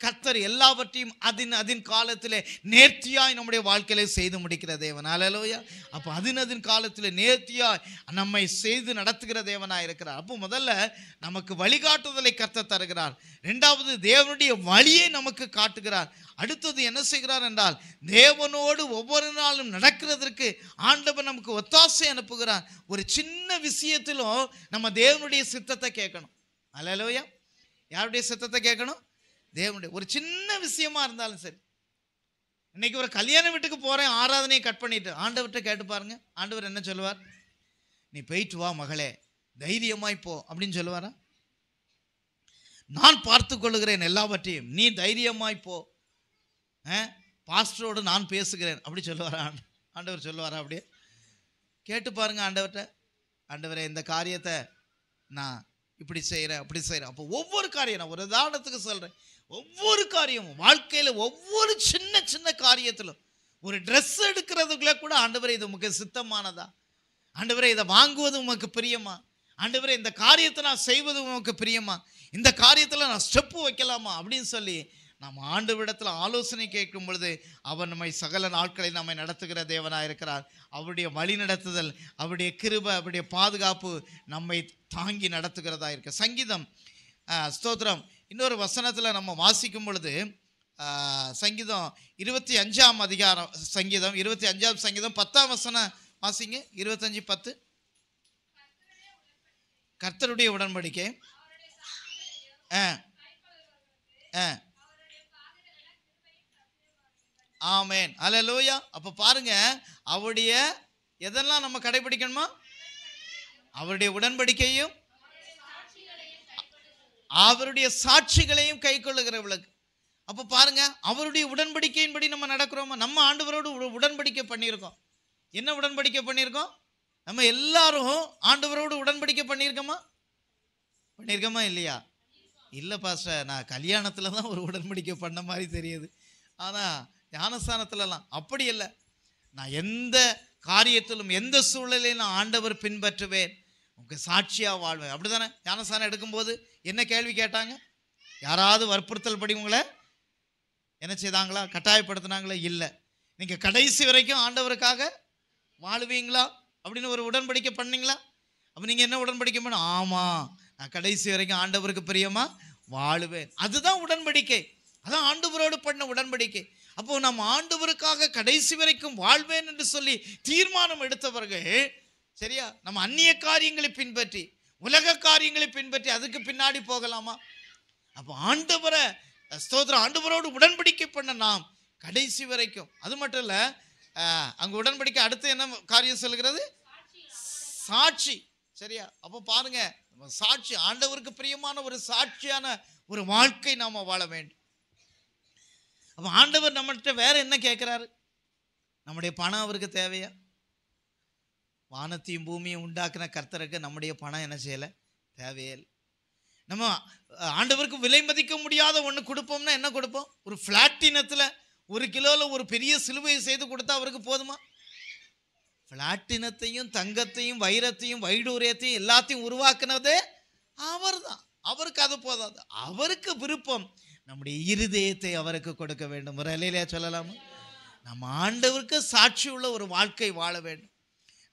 கர்த்தர் எல்லாவற்றையும் அதின் காலத்திலே நேர்த்தியாய் நம்முடைய வாழ்க்கையிலே செய்து முடிக்கிற தேவன். ஹல்லேலூயா. அப்போ அதின் காலத்திலே நேர்த்தியாய் நம்மை செய்து நடத்துகிற தேவனாய் இருக்கிறார். அப்போ முதல்ல நமக்கு வழிகாட்டுதலை கர்த்தர் தருகிறார். இரண்டாவது, தேவனுடைய வழியை நமக்கு காட்டுகிறார். அடுத்தது என்ன செய்கிறார் என்றால், தேவனோடு ஒவ்வொரு நாளும் நடக்கிறதற்கு ஆண்டவர் நமக்கு ஒத்தாசை அனுப்புகிறார். ஒரு சின்ன விஷயத்திலும் நம்ம தேவனுடைய சித்தத்தை கேட்கணும். ஹல்லேலூயா. யாருடைய சித்தத்தை கேட்கணும்? தேவனுடைய. ஒரு சின்ன விஷயமா இருந்தாலும் சரி. இன்னைக்கு ஒரு கல்யாண வீட்டுக்கு போறேன், ஆராதனையை கட் பண்ணிட்டு ஆண்டவர்கிட்ட கேட்டு பாருங்க, ஆண்டவர் என்ன சொல்லுவார்? நீ போயிட்டு வா மகளே, தைரியமாய் போ அப்படின்னு சொல்லுவாரா? நான் பார்த்து கொள்ளுகிறேன் எல்லாவற்றையும், நீ தைரியமாய் போ, பாஸ்டரோடு நான் பேசுகிறேன் அப்படி சொல்லுவாரா? ஆண்டவர் சொல்லுவாரா? அப்படியே கேட்டு பாருங்க ஆண்டவர்கிட்ட. ஆண்டவரே, இந்த காரியத்தை நான் இப்படி செய்கிறேன் அப்படி செய்கிறேன். அப்போ ஒவ்வொரு காரியம், நான் ஒரு உதாரணத்துக்கு சொல்கிறேன், ஒவ்வொரு காரியமும் வாழ்க்கையில் ஒவ்வொரு சின்ன சின்ன காரியத்திலும், ஒரு ட்ரெஸ் எடுக்கிறதுக்குள்ளே கூட ஆண்டவரே இது உமக்கு சித்தமானதா? ஆண்டவரே இதை வாங்குவது உமக்கு பிரியமா? ஆண்டவரே இந்த காரியத்தை நான் செய்வது உமக்கு பிரியமா? இந்த காரியத்தில் நான் ஸ்டெப்பு வைக்கலாமா அப்படின்னு சொல்லி நாம் ஆண்டவரிடத்தில் ஆலோசனை கேட்கும் பொழுது அவர் நம்மை சகல நாட்களில் நம்மை நடத்துகிற தேவனாக இருக்கிறார். அவருடைய வழி நடத்துதல், அவருடைய கிருபை, அவருடைய பாதுகாப்பு நம்மை தாங்கி நடத்துகிறதா இருக்கு. சங்கீதம் ஸ்தோத்திரம் இன்னொரு வசனத்தில் நம்ம வாசிக்கும் பொழுது, சங்கீதம் 25ஆம் அதிகாரம், சங்கீதம் 25ஆம் சங்கீதம் 10ஆம் வசனம் வாசிங்க. 25:10. கர்த்தருடைய உடன்படிக்கை ஆமென். ஹல்லேலூயா. அப்போ பாருங்க, அவருடைய எதெல்லாம் நம்ம கடைபிடிக்கணுமா? அவருடைய உடன்படிக்கையும் அவருடைய சாட்சிகளையும் கை கொள்ளுகிறவளுக்கு. அப்போ பாருங்க, அவருடைய உடன்படிக்கையின்படி நம்ம நடக்கிறோமா? நம்ம ஆண்டவரோடு உடன்படிக்கை பண்ணியிருக்கோம். என்ன உடன்படிக்கை பண்ணியிருக்கோம்? நம்ம எல்லாரும் ஆண்டவரோடு உடன்படிக்கை பண்ணியிருக்கோமா இல்லையா? இல்லை பாஸ்டர், நான் கல்யாணத்தில் தான் ஒரு உடன்படிக்கை பண்ண மாதிரி தெரியுது, ஆனால் ஞானஸ்தானத்துலலாம் அப்படி இல்லை. நான் எந்த காரியத்திலும் எந்த சூழலையும் நான் ஆண்டவர் பின்பற்றுவேன், உங்களுக்கு சாட்சியாக வாழ்வேன். அப்படி தானே ஞானஸ்தானம் எடுக்கும்போது என்ன கேள்வி கேட்டாங்க? யாராவது வற்புறுத்தல் படி உங்களை என்ன செய்தாங்களா? கட்டாயப்படுத்தினாங்களா? இல்லை. நீங்கள் கடைசி வரைக்கும் ஆண்டவருக்காக வாழுவீங்களா அப்படின்னு ஒரு உடன்படிக்கை பண்ணீங்களா? அப்போ நீங்கள் என்ன உடன்படிக்கை பண்ண? ஆமாம், நான் கடைசி வரைக்கும் ஆண்டவருக்கு பிரியமா வாழுவேன். அதுதான் உடன்படிக்கை. அதான் ஆண்டவரோடு பண்ண உடன்படிக்கை. அப்போ நம்ம ஆண்டவருக்காக கடைசி வரைக்கும் வாழ்வேன் என்று சொல்லி தீர்மானம் எடுத்தவர்கள், சரியா, நம்ம அந்நிய காரியங்களை பின்பற்றி உலக காரியங்களை பின்பற்றி அதுக்கு பின்னாடி போகலாமா? அப்போ ஆண்டவரை ஸ்தோத்திரம், ஆண்டவரோடு உடன்படிக்கை பண்ண நாம் கடைசி வரைக்கும். அது மட்டும் இல்லை, அங்கே உடன்படிக்கை அடுத்து என்ன காரியம் சொல்கிறது? சாட்சி. சரியா? அப்போ பாருங்க, சாட்சி, ஆண்டவருக்கு பிரியமான ஒரு சாட்சியான ஒரு வாழ்க்கை நாம வாழ வேண்டும். அப்போ ஆண்டவர் நம்மகிட்ட வேற என்ன கேட்கிறாரு? நம்முடைய பணம் அவருக்கு தேவையா? வானத்தையும் பூமியும் உண்டாக்குன கர்த்தருக்கு நம்முடைய பணம் என்ன செய்யலை? தேவையே இல்லை. நம்ம ஆண்டவருக்கு விலை மதிக்க முடியாத ஒன்று கொடுப்போம்னா என்ன கொடுப்போம்? ஒரு பிளாட்டினத்தில் 1 கிலோவில் ஒரு பெரிய சிலுவையை செய்து கொடுத்தா அவருக்கு போதுமா? பிளாட்டினத்தையும் தங்கத்தையும் வைரத்தையும் வைடூரியத்தையும் எல்லாத்தையும் உருவாக்குனதே அவர் தான். அவருக்கு அது போதாது. அவருக்கு விருப்பம் நம்முடைய இருதயத்தை அவருக்கு கொடுக்க வேண்டும். ஒரு அலையிலே சொல்லலாமா? நம்ம ஆண்டவருக்கு சாட்சி உள்ள ஒரு வாழ்க்கை வாழ வேண்டும்.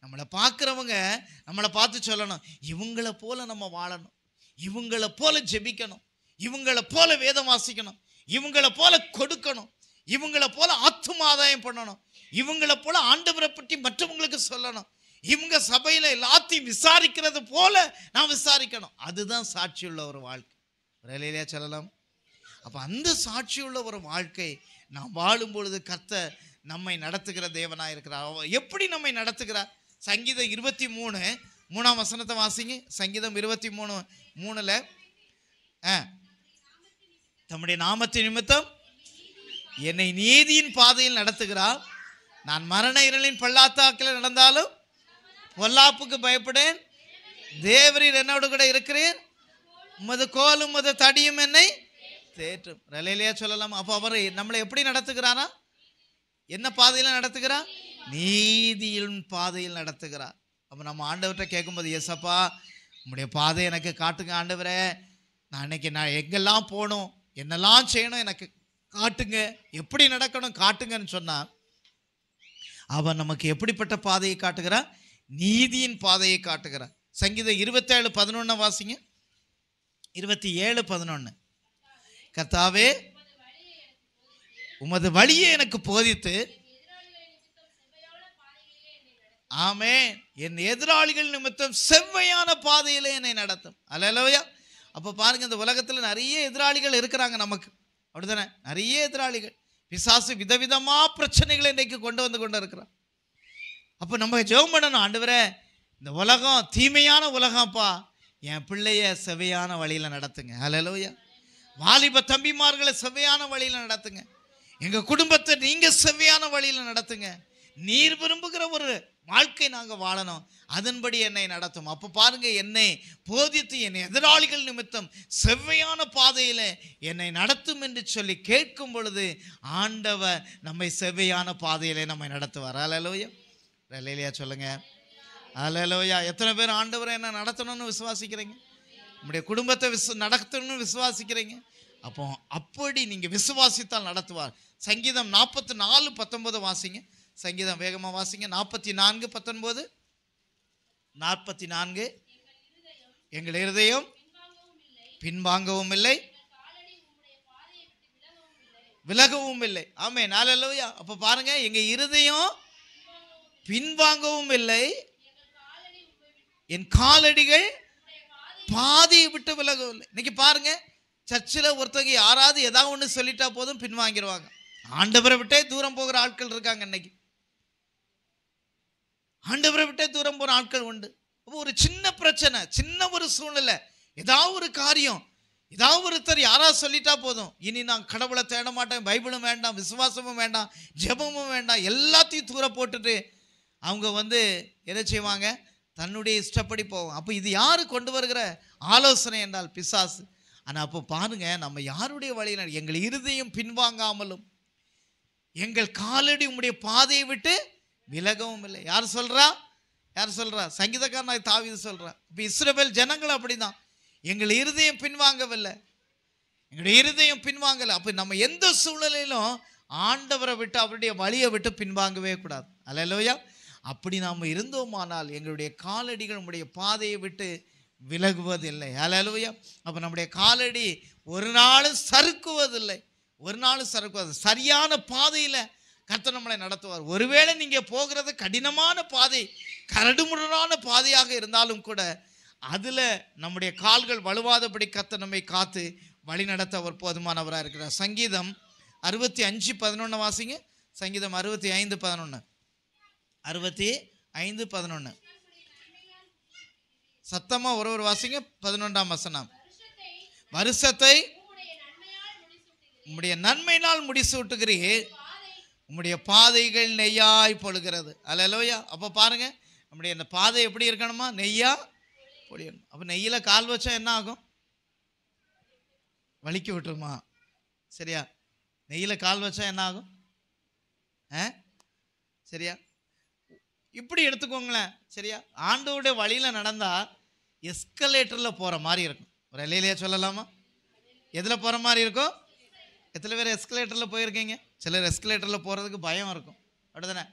நம்மளை பார்க்குறவங்க நம்மளை பார்த்து சொல்லணும், இவங்களை போல நம்ம வாழணும், இவங்களை போல ஜெபிக்கணும், இவங்களை போல வேதம் வாசிக்கணும், இவங்களை போல கொடுக்கணும், இவங்களை போல ஆத்துமாதாயம் பண்ணணும், இவங்களை போல ஆண்டவரை பற்றி மற்றவங்களுக்கு சொல்லணும், இவங்க சபையில் எல்லாத்தையும் விசாரிக்கிறது போல நான் விசாரிக்கணும். அதுதான் சாட்சியுள்ள ஒரு வாழ்க்கை. ஒரு அலையிலே சொல்லலாம். அப்போ அந்த சாட்சியுள்ள ஒரு வாழ்க்கை நாம் வாழும் பொழுது கர்த்தர் நம்மை நடத்துகிற தேவனாக இருக்கிறார். எப்படி நம்மை நடத்துகிறார்? சங்கீதம் 23:3 வாசிங்க. சங்கீதம் 23:3 தம்முடைய நாமத்தின் நிமித்தம் என்னை நீதியின் பாதையில் நடத்துகிறார். நான் மரண இருளின் பள்ளத்தாக்கில் நடந்தாலும் பொல்லாப்புக்கு பயப்படேன். தேவரீர் என்னோடு கூட இருக்கிறீர். உமது கோலும் உமது தடியும் என்னை தேற்றும். ரலையிலேயே சொல்லலாம். அப்போ அவர் நம்மளை எப்படி நடத்துகிறாரா? என்ன பாதையில் நடத்துகிறார்? நீதியின் பாதையில் நடத்துகிறார். அப்போ நம்ம ஆண்டவர்கிட்ட கேட்கும்போது, ஏசப்பா உங்களுடைய பாதை எனக்கு காட்டுங்க ஆண்டவரே, நான் எங்கெல்லாம் போகணும், என்னெல்லாம் செய்யணும் எனக்கு காட்டுங்க, எப்படி நடக்கணும் காட்டுங்கன்னு சொன்னால் அவன் நமக்கு எப்படிப்பட்ட பாதையை காட்டுகிறார்? நீதியின் பாதையை காட்டுகிறார். சங்கீதம் 27:11 வாசிங்க. 27:11 கர்த்தாவே உமது வழியை எனக்கு போதித்து ஆமென் என் எதிராளிகள் நிமித்தம் செவ்வையான பாதையிலே என்னை நடத்தும். அல்லேலூயா. அப்போ பாருங்க, இந்த உலகத்தில் நிறைய எதிராளிகள் இருக்கிறாங்க நமக்கு, அப்படித்தானே? நிறைய எதிராளிகள். பிசாசு விதவிதமா பிரச்சனைகளை இன்றைக்கு கொண்டு வந்து இருக்கிறான். அப்போ நம்ம ஜெபம் பண்ணணும், ஆண்டவரே இந்த உலகம் தீமையான உலகம்ப்பா, என் பிள்ளைய செவ்வையான வழியில் நடத்துங்க. அல்லேலூயா. வாலிப தம்பிமார்களை செவ்வையான வழியில் நடத்துங்க. எங்கள் குடும்பத்தை நீங்கள் செவ்வையான வழியில் நடத்துங்க. நீர் விரும்புகிற ஒரு வாழ்க்கை நாங்கள் வாழணும், அதன்படி என்னை நடத்தும். அப்போ பாருங்க, என்னை போதித்து என் எதிராளிகள் நிமித்தம் செவ்வையான பாதையில் என்னை நடத்தும் என்று சொல்லி கேட்கும் பொழுது ஆண்டவர் நம்மை செவ்வையான பாதையிலே நம்மை நடத்துவார். அல்லேலூயா. அல்லேலூயா சொல்லுங்க. அல்லேலூயா. எத்தனை பேர் ஆண்டவரை என்ன நடத்தணும்னு விசுவாசிக்கிறீங்க? நம்முடைய குடும்பத்தை நடத்தணும்னு விசுவாசிக்கிறீங்க? அப்போ அப்படி நீங்கள் விசுவாசித்தால் நடத்துவார். சங்கீதம் 44:19 வாசிங்க. சங்கீதம் வேகமாக வாசிங்க. 44:19. 44 எங்கள் இருதயம் பின்வாங்கவும் இல்லை, விலகவும் இல்லை. ஆமென். அல்லேலூயா. அப்போ பாருங்க, எங்க இருதயம் பின்வாங்கவும் இல்லை, என் காலடிகள் பாதையை விட்டு விலகவும் இல்லை. இன்னைக்கு பாருங்க, சர்ச்சில் ஒருத்தவங்க யாராவது ஏதாவது ஒன்று சொல்லிட்டா போதும் பின்வாங்கிடுவாங்க. ஆண்டவரை விட்டே தூரம் போகிற ஆட்கள் இருக்காங்க. இன்னைக்கு ஆண்டவரை விட்டே தூரம் போகிற ஆட்கள் உண்டு. ஒரு சின்ன பிரச்சனை, சின்ன ஒரு சூழ்நிலை, ஏதாவது ஒரு காரியம், ஏதாவது ஒருத்தர் யாராவது சொல்லிட்டா போதும், இனி நான் கடவுளை தேட மாட்டேன், பைபிளும் வேண்டாம், விசுவாசமும் வேண்டாம், ஜெபமும் வேண்டாம், எல்லாத்தையும் தூர போட்டுட்டு அவங்க எதை செய்வாங்க? தன்னுடைய இஷ்டப்படி போவோம். அப்போ இது யாரு கொண்டு வருகிற ஆலோசனை என்றால் பிசாசு. ஆனால் அப்போ பாருங்க, நம்ம யாருடைய வழியில் எங்கள் இருதயம் பின்வாங்காமலும் எங்கள் காலடி உம்முடைய பாதையை விட்டு விலகவும் இல்லை. யார் சொல்றா? யார் சொல்றா? சங்கீதக்காரன் தாவீது சொல்றா. இப்போ இஸ்ரவேல் ஜனங்கள் அப்படிதான், எங்கள் இருதயம் பின்வாங்கவில்லை, எங்களுடைய இருதயம் பின்வாங்கலை. அப்போ நம்ம எந்த சூழ்நிலையிலும் ஆண்டவரை விட்டு அவருடைய வழியை விட்டு பின்வாங்கவே கூடாது. அல்லேலூயா. அப்படி நாம் இருந்தோமானால் எங்களுடைய காலடிகள் நம்முடைய பாதையை விட்டு விலகுவதில்லை. அல்லேலூயா. அப்போ நம்முடைய காலடி ஒரு நாளும் சறுக்குவதில்லை, ஒரு நாளும் சறுக்குவது. சரியான பாதையில் கர்த்தர் நம்மளை நடத்துவார். ஒருவேளை நீங்கள் போகிறது கடினமான பாதை, கரடுமுரடான பாதையாக இருந்தாலும் கூட அதில் நம்முடைய கால்கள் வலுவாதபடி கர்த்தர் நம்மை காத்து வழி நடத்த அவர் போதுமானவராக இருக்கிறார். சங்கீதம் 65:11 வாசிங்க. சங்கீதம் 65:11. 65:11 சத்தமா ஒரு வாசிங்க. 11ஆம் வசனம். வருஷத்தை உம்முடைய நன்மையினால் முடிசூட்டுகிறீர், உம்முடைய பாதைகள் நெய்யாய் பொழுகிறது. அல்லேலூயா. அப்போ பாருங்க, நம்முடைய இந்த பாதை எப்படி இருக்கணுமா? நெய்யா பொழியணும். அப்போ நெய்யில் கால் வச்சா என்ன ஆகும்? வலிக்க விட்டுருமா? சரியா? நெய்யில் கால் வச்சா என்ன ஆகும்? சரியா? இப்படி எடுத்துக்கோங்களேன். சரியா? ஆண்டவருடைய வழியில் நடந்தால் எஸ்கலேட்டரில் போகிற மாதிரி இருக்கும். ஒரு இல்லையா சொல்லலாமா? எதில் போகிற மாதிரி இருக்கும்? எத்தனை பேர் எஸ்கலேட்டரில் போயிருக்கீங்க? சிலர் எஸ்கலேட்டரில் போகிறதுக்கு பயம் இருக்கும், அப்படிதானே?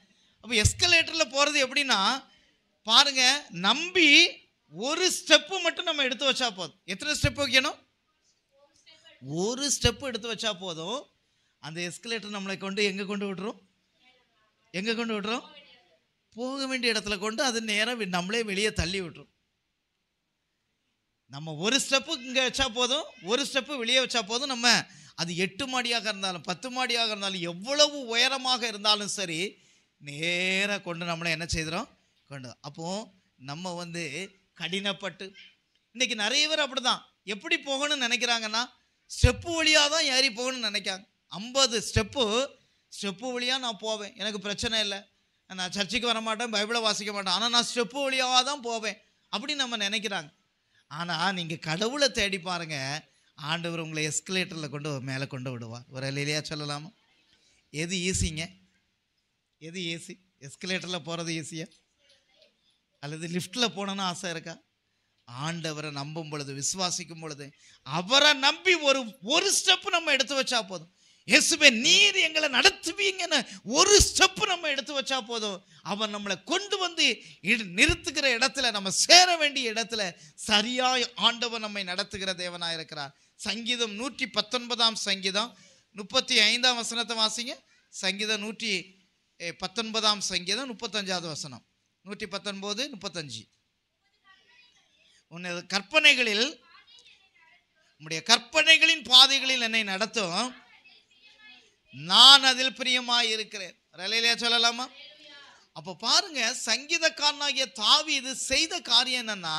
அப்போ எஸ்கலேட்டரில் போகிறது எப்படின்னா பாருங்க, நம்பி ஒரு ஸ்டெப்பு மட்டும் நம்ம எடுத்து வச்சா போதும். எத்தனை ஸ்டெப் வைக்கணும்? ஒரு ஸ்டெப்பு எடுத்து வச்சா போதும். அந்த எஸ்கலேட்டர் நம்மளை கொண்டு எங்கே கொண்டு விட்டுரும்? எங்கே கொண்டு விட்டுரும்? போக வேண்டிய இடத்துல கொண்டு அது நேரம் நம்மளே வெளியே தள்ளி விட்டுரும். நம்ம ஒரு ஸ்டெப்பு இங்கே வச்சா போதும், ஒரு ஸ்டெப்பு வெளியே வச்சா போதும். நம்ம அது 8 மாடியாக இருந்தாலும் 10 மாடியாக இருந்தாலும் எவ்வளவு உயரமாக இருந்தாலும் சரி, நேராக கொண்டு நம்மளை என்ன செய்கிறோம்? கொண்டு. அப்போது நம்ம கடினப்பட்டு இன்றைக்கி நிறைய பேர் அப்படி தான் எப்படி போகணும்னு நினைக்கிறாங்கன்னா ஸ்டெப்பு வழியாக தான் ஏறி போகணும்னு நினைக்காங்க. 50 ஸ்டெப்பு வழியாக நான் போவேன், எனக்கு பிரச்சனை இல்லை, நான் சர்ச்சுக்கு வர மாட்டேன், பைபிளை வாசிக்க மாட்டேன், ஆனால் நான் ஸ்டெப்பு வழியாக தான் போவேன் அப்படின்னு நம்ம நினைக்கிறாங்க. ஆனால் நீங்கள் கடவுளை தேடி பாருங்கள், ஆண்டவர் உங்களை எஸ்கலேட்டரில் கொண்டு மேலே கொண்டு விடுவார். ஒரு இல்லையா சொல்லலாமா? எது ஈஸிங்க? எது ஈஸி? எஸ்கலேட்டரில் போகிறது ஈஸியா அல்லது லிஃப்ட்டில் போகணுன்னு ஆசை இருக்கா? ஆண்டவரை நம்பும் பொழுது, விசுவாசிக்கும் பொழுது, அவரை நம்பி ஒரு ஸ்டெப்பு நம்ம எடுத்து வச்சா போதும். இயேசுவே நீர் எங்களை நடத்துவீங்கன்னு ஒரு ஸ்டெப்பு நம்ம எடுத்து வச்சா போதும். அவன் நம்மளை கொண்டு நிறுத்துகிற இடத்துல, நம்ம சேர வேண்டிய இடத்துல சரியாய் ஆண்டவர் நம்மை நடத்துகிற தேவனாக இருக்கிறார். சங்கீதம் 119 சங்கீதம் 35 வசனத்தை வாசிங்க. சங்கீதம் 119 சங்கீதம் 35 வசனம். 119, 35. உன்னுடைய கற்பனைகளில், உன்னுடைய கற்பனைகளின் பாதைகளில் என்னை நடத்தும், நான் அதில் பிரியமாய் இருக்கிறேன். ரலையிலே சொல்லலாமா? அப்போ பாருங்க, சங்கீதக்காரனாகிய தாவீது செய்த காரியம் என்னன்னா,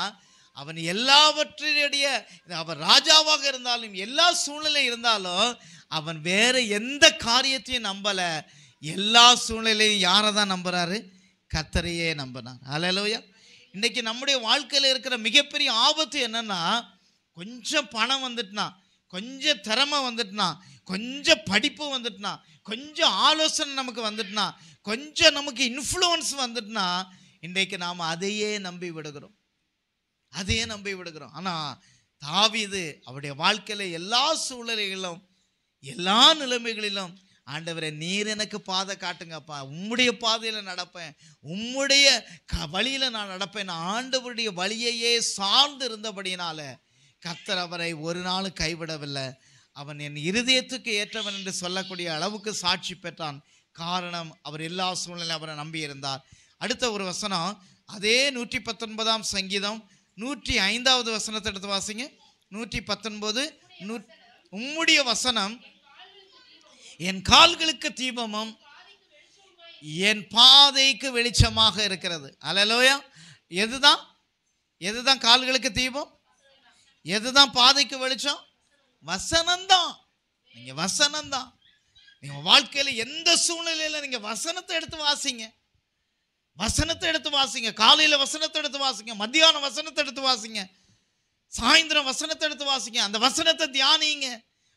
அவன் எல்லாவற்றினுடைய, அவன் ராஜாவாக இருந்தாலும் எல்லா சூழ்நிலை இருந்தாலும் அவன் வேற எந்த காரியத்தையும் நம்பல. எல்லா சூழ்நிலையும் யாரை தான் நம்புறாரு? கர்த்தரையே நம்பினார். ஹல்லேலூயா. இன்னைக்கு நம்முடைய வாழ்க்கையில் இருக்கிற மிகப்பெரிய ஆபத்து என்னன்னா, கொஞ்சம் பணம் வந்துட்டுனா, கொஞ்சம் திறமை வந்துட்டுனா, கொஞ்சம் படிப்பு வந்துட்டுனா, கொஞ்சம் ஆலோசனை நமக்கு வந்துட்டுனா, கொஞ்சம் நமக்கு இன்ஃப்ளூயன்ஸ் வந்துட்டுனா, இன்றைக்கு நாம் அதையே நம்பி விடுகிறோம். ஆனால் தாவீது அவருடைய வாழ்க்கையில் எல்லா சூழ்நிலைகளிலும் எல்லா நிலைமைகளிலும், ஆண்டவரே நீர் எனக்கு பாதை காட்டுங்கப்பா, உம்முடைய பாதையில் நடப்பேன், உம்முடைய வழியில் நான் நடப்பேன், ஆண்டவருடைய வழியையே சார்ந்து இருந்தபடியினால கர்த்தர் அவரை ஒரு நாளும் கைவிடவில்லை. அவன் என் இருதயத்துக்கு ஏற்றவன் என்று சொல்லக்கூடிய அளவுக்கு சாட்சி பெற்றான். காரணம், அவர் எல்லா சூழ்நிலையும் அவரை நம்பியிருந்தார். அடுத்த ஒரு வசனம், அதே 119 சங்கீதம் 105 வசனத்தை எடுத்து வாசிங்க. 119, உம்முடைய வசனம் என் கால்களுக்கு தீபமும் என் பாதைக்கு வெளிச்சமாக இருக்கிறது. அல்லேலூயா. எதுதான் கால்களுக்கு தீபம்? எதுதான் பாதைக்கு வெளிச்சம்? வசனம்தான். நீங்க வசனம்தான். நீங்க வாழ்க்கையில எந்த சூழ்நிலையில நீங்க வசனத்தை எடுத்து வாசிங்க. காலையில வசனத்தை எடுத்து வாசிங்க, மத்தியானம் வசனத்தை எடுத்து வாசிங்க, சாயந்தரம் வசனத்தை எடுத்து வாசிங்க. அந்த வசனத்தை தியானிங்க.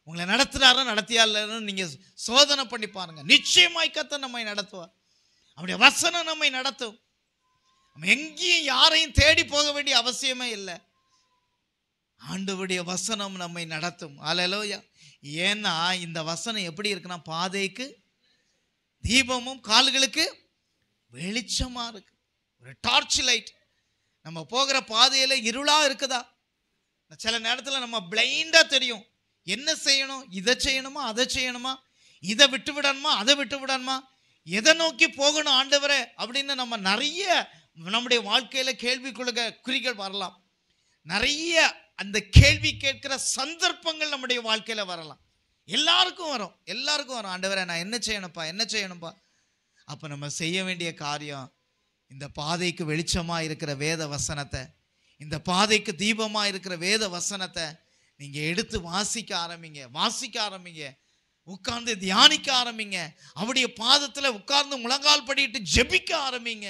உங்களை நடத்துறாரா நடத்தியா இல்லைன்னு நீங்க சோதனை பண்ணி பாருங்க. நிச்சயமாய் கர்த்தர் நம்மை நடத்துவார். அவருடைய வசனம் நம்மை நடத்தும். நம்ம எங்கேயும் யாரையும் தேடி போக வேண்டிய அவசியமே இல்லை. ஆண்டவருடைய வசனம் நம்மை நடத்தும். அல்லேலூயா. ஏன்னா இந்த வசனம் எப்படி இருக்குன்னா, பாதைக்கு தீபமும் கால்களுக்கு வெளிச்சமா இருக்கு. ஒரு டார்ச் லைட். நம்ம போகிற பாதையில இருளா இருக்குதா? சில நேரத்தில் நம்ம பிளைண்டா தெரியும், என்ன செய்யணும், இதை செய்யணுமா அதை செய்யணுமா, இதை விட்டு விடணுமா அதை விட்டு விடணுமா, எதை நோக்கி போகணும் ஆண்டவரே அப்படின்னு நம்ம நிறைய நம்முடைய வாழ்க்கையில குறிகள் வரலாம். நிறைய அந்த கேள்வி கேட்கிற சந்தர்ப்பங்கள் நம்முடைய வாழ்க்கையில வரலாம். எல்லாருக்கும் வரும். ஆண்டவரே நான் என்ன செய்யணும்ப்பா. அப்ப நம்ம செய்ய வேண்டிய காரியம், இந்த பாதைக்கு வெளிச்சமா இருக்கிற வேத வசனத்தை, இந்த பாதைக்கு தீபமா இருக்கிற வேத வசனத்தை நீங்க எடுத்து வாசிக்க ஆரம்பிங்க. உட்கார்ந்து தியானிக்க ஆரம்பிங்க. அவருடைய பாதத்துல உட்கார்ந்து முழங்கால் படிட்டு ஜெபிக்க ஆரம்பிங்க.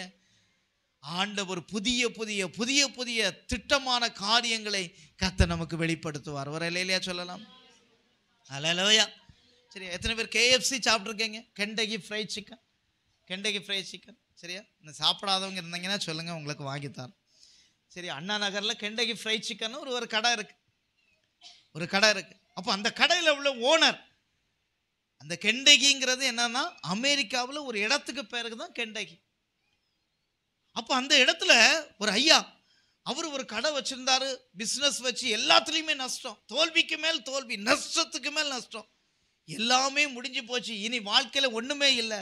ஆண்டவர் புதிய புதிய புதிய புதிய திட்டமான காரியங்களை கர்த்தர் நமக்கு வெளிப்படுத்துவார். ஒரு இல்லையா சொல்லலாம்? ஹல்லேலூயா. சரி, எத்தனை பேர் KFC சாப்பிட்ருக்கீங்க? Kentucky fried chicken. Kentucky fried chicken சரியா? இந்த சாப்பிடாதவங்க இருந்தீங்கன்னா சொல்லுங்கள், உங்களுக்கு வாங்கித்தாரேன். சரி, அண்ணா நகரில் கெண்டகி ஃப்ரைட் சிக்கன் ஒரு கடை இருக்குது. ஒரு கடை இருக்குது. அப்போ அந்த கடையில் உள்ள ஓனர், அந்த கெண்டகிங்கிறது என்னன்னா அமெரிக்காவில் ஒரு இடத்துக்கு பேருக்கு தான் கெண்டகி. அப்போ அந்த இடத்துல ஒரு ஐயா, அவர் ஒரு கடை வச்சிருந்தாரு, பிஸ்னஸ் வச்சு எல்லாத்துலேயுமே நஷ்டம், தோல்விக்கு மேல் தோல்வி, நஷ்டத்துக்கு மேல் நஷ்டம், எல்லாமே முடிஞ்சு போச்சு, இனி வாழ்க்கையில் ஒன்றுமே இல்லை,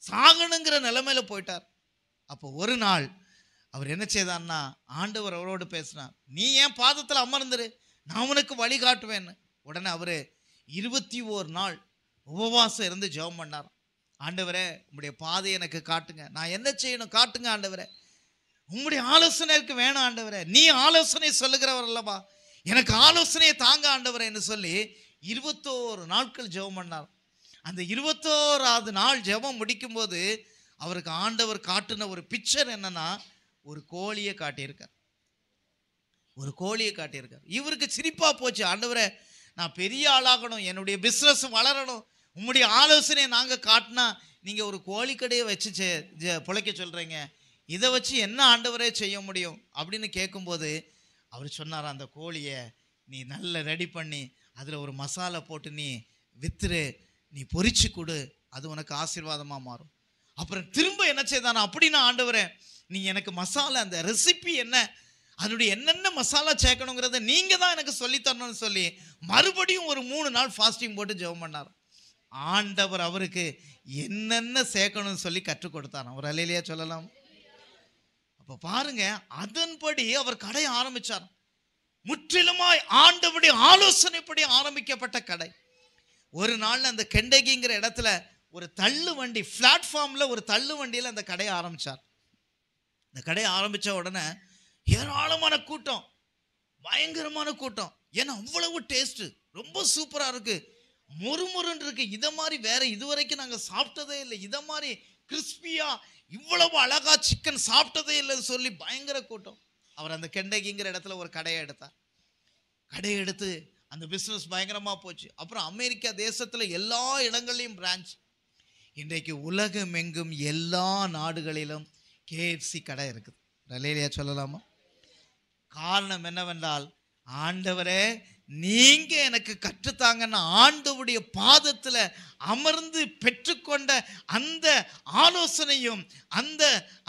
சாகணுங்கிற நிலைமையில போயிட்டார். அப்போ ஒரு நாள் அவர் என்ன செய்தார்னா, ஆண்டவர் அவரோடு பேசினார். நீ என் பாதத்தில் அமர்ந்துரு, நான் உனக்கு வழி காட்டுவேன்னு. உடனே அவர் 21 நாள் உபவாசம் இருந்து ஜெபம் பண்ணார். ஆண்டவரே, உங்களுடைய பாதையை எனக்கு காட்டுங்க, நான் என்ன செய்யணும் காட்டுங்க ஆண்டவரே, உங்களுடைய ஆலோசனை இருக்கு வேணாம் ஆண்டவரே, நீ ஆலோசனை சொல்லுகிறவர் அல்லவா, எனக்கு ஆலோசனையை தாங்க ஆண்டவரே என்று சொல்லி 21 நாட்கள் ஜெபம் பண்ணார். அந்த 21வது நாள் ஜெபம் முடிக்கும் போது அவருக்கு ஆண்டவர் காட்டின ஒரு பிக்சர் என்னன்னா, ஒரு கோழியை காட்டியிருக்கார். ஒரு கோழியை காட்டியிருக்கார். இவருக்கு சிரிப்பா போச்சு. ஆண்டவரே, நான் பெரிய ஆளாகணும், என்னுடைய பிஸ்னஸ் வளரணும், உங்களுடைய ஆலோசனையை நாங்கள் காட்டினா நீங்கள் ஒரு கோழி கடையை வச்சு பிழைக்க சொல்கிறீங்க, இதை வச்சு என்ன ஆண்டவரே செய்ய முடியும் அப்படின்னு கேட்கும்போது அவர் சொன்னார், அந்த கோழியை நீ நல்ல ரெடி பண்ணி அதில் ஒரு மசாலா போட்டு நீ வித்துரு, நீ பொரிச்சு கொடு, அது உனக்கு ஆசீர்வாதமாக மாறும். அப்புறம் திரும்ப என்ன செய்தானா, அப்படின்னா ஆண்டவரே நீ எனக்கு மசாலா, அந்த ரெசிபி என்ன, அதனுடைய என்னென்ன மசாலா சேர்க்கணுங்கிறத நீங்கள் தான் எனக்கு சொல்லித்தரணும்னு சொல்லி மறுபடியும் ஒரு 3 நாள் ஃபாஸ்டிங் போட்டு ஜெபம் பண்ணார். ஆண்டவர் அவருக்கு என்னென்ன சேர்க்கணும்னு சொல்லி கற்றுக் கொடுத்தார். ஒரு அல்லேலூயா சொல்லலாம். அப்போ பாருங்க, அதன்படி அவர் கடையை ஆரம்பிச்சார். முற்றிலுமாய் ஆண்டவருடைய ஆலோசனைப்படி ஆரம்பிக்கப்பட்ட கடை. ஒரு நாள் அந்த கெண்டகிங்கிற இடத்துல ஒரு தள்ளு வண்டி, பிளாட்ஃபார்மில் ஒரு தள்ளு வண்டியில் அந்த கடையை ஆரம்பித்தார். இந்த கடையை ஆரம்பித்த உடனே ஏராளமான கூட்டம், பயங்கரமான கூட்டம். ஏன்னா அவ்வளவு டேஸ்ட்டு, ரொம்ப சூப்பராக இருக்குது, மொறுமொறுன்னு இருக்குது, இதை மாதிரி வேறு இதுவரைக்கும் நாங்கள் சாப்பிட்டதே இல்லை, இதை மாதிரி கிறிஸ்பியாக இவ்வளவு அழகா சிக்கன் சாப்பிட்டதே இல்லைன்னு சொல்லி பயங்கர கூட்டம். அவர் அந்த கெண்டகிங்கிற இடத்துல ஒரு கடையை எடுத்தார். கடையை எடுத்து அந்த பிஸ்னஸ் பயங்கரமாக போச்சு. அப்புறம் அமெரிக்கா தேசத்தில் எல்லா இடங்கள்லையும் பிரான்ச். இன்றைக்கு உலகம் எங்கும் எல்லா நாடுகளிலும் KFC கடை இருக்குது. அல்லேலூயா சொல்லலாமா? காரணம் என்னவென்றால், ஆண்டவரே நீங்க எனக்கு கற்றுத்தாங்கன்னா ஆண்டவருடைய பாதத்தில் அமர்ந்து பெற்றுக்கொண்ட அந்த ஆலோசனையும் அந்த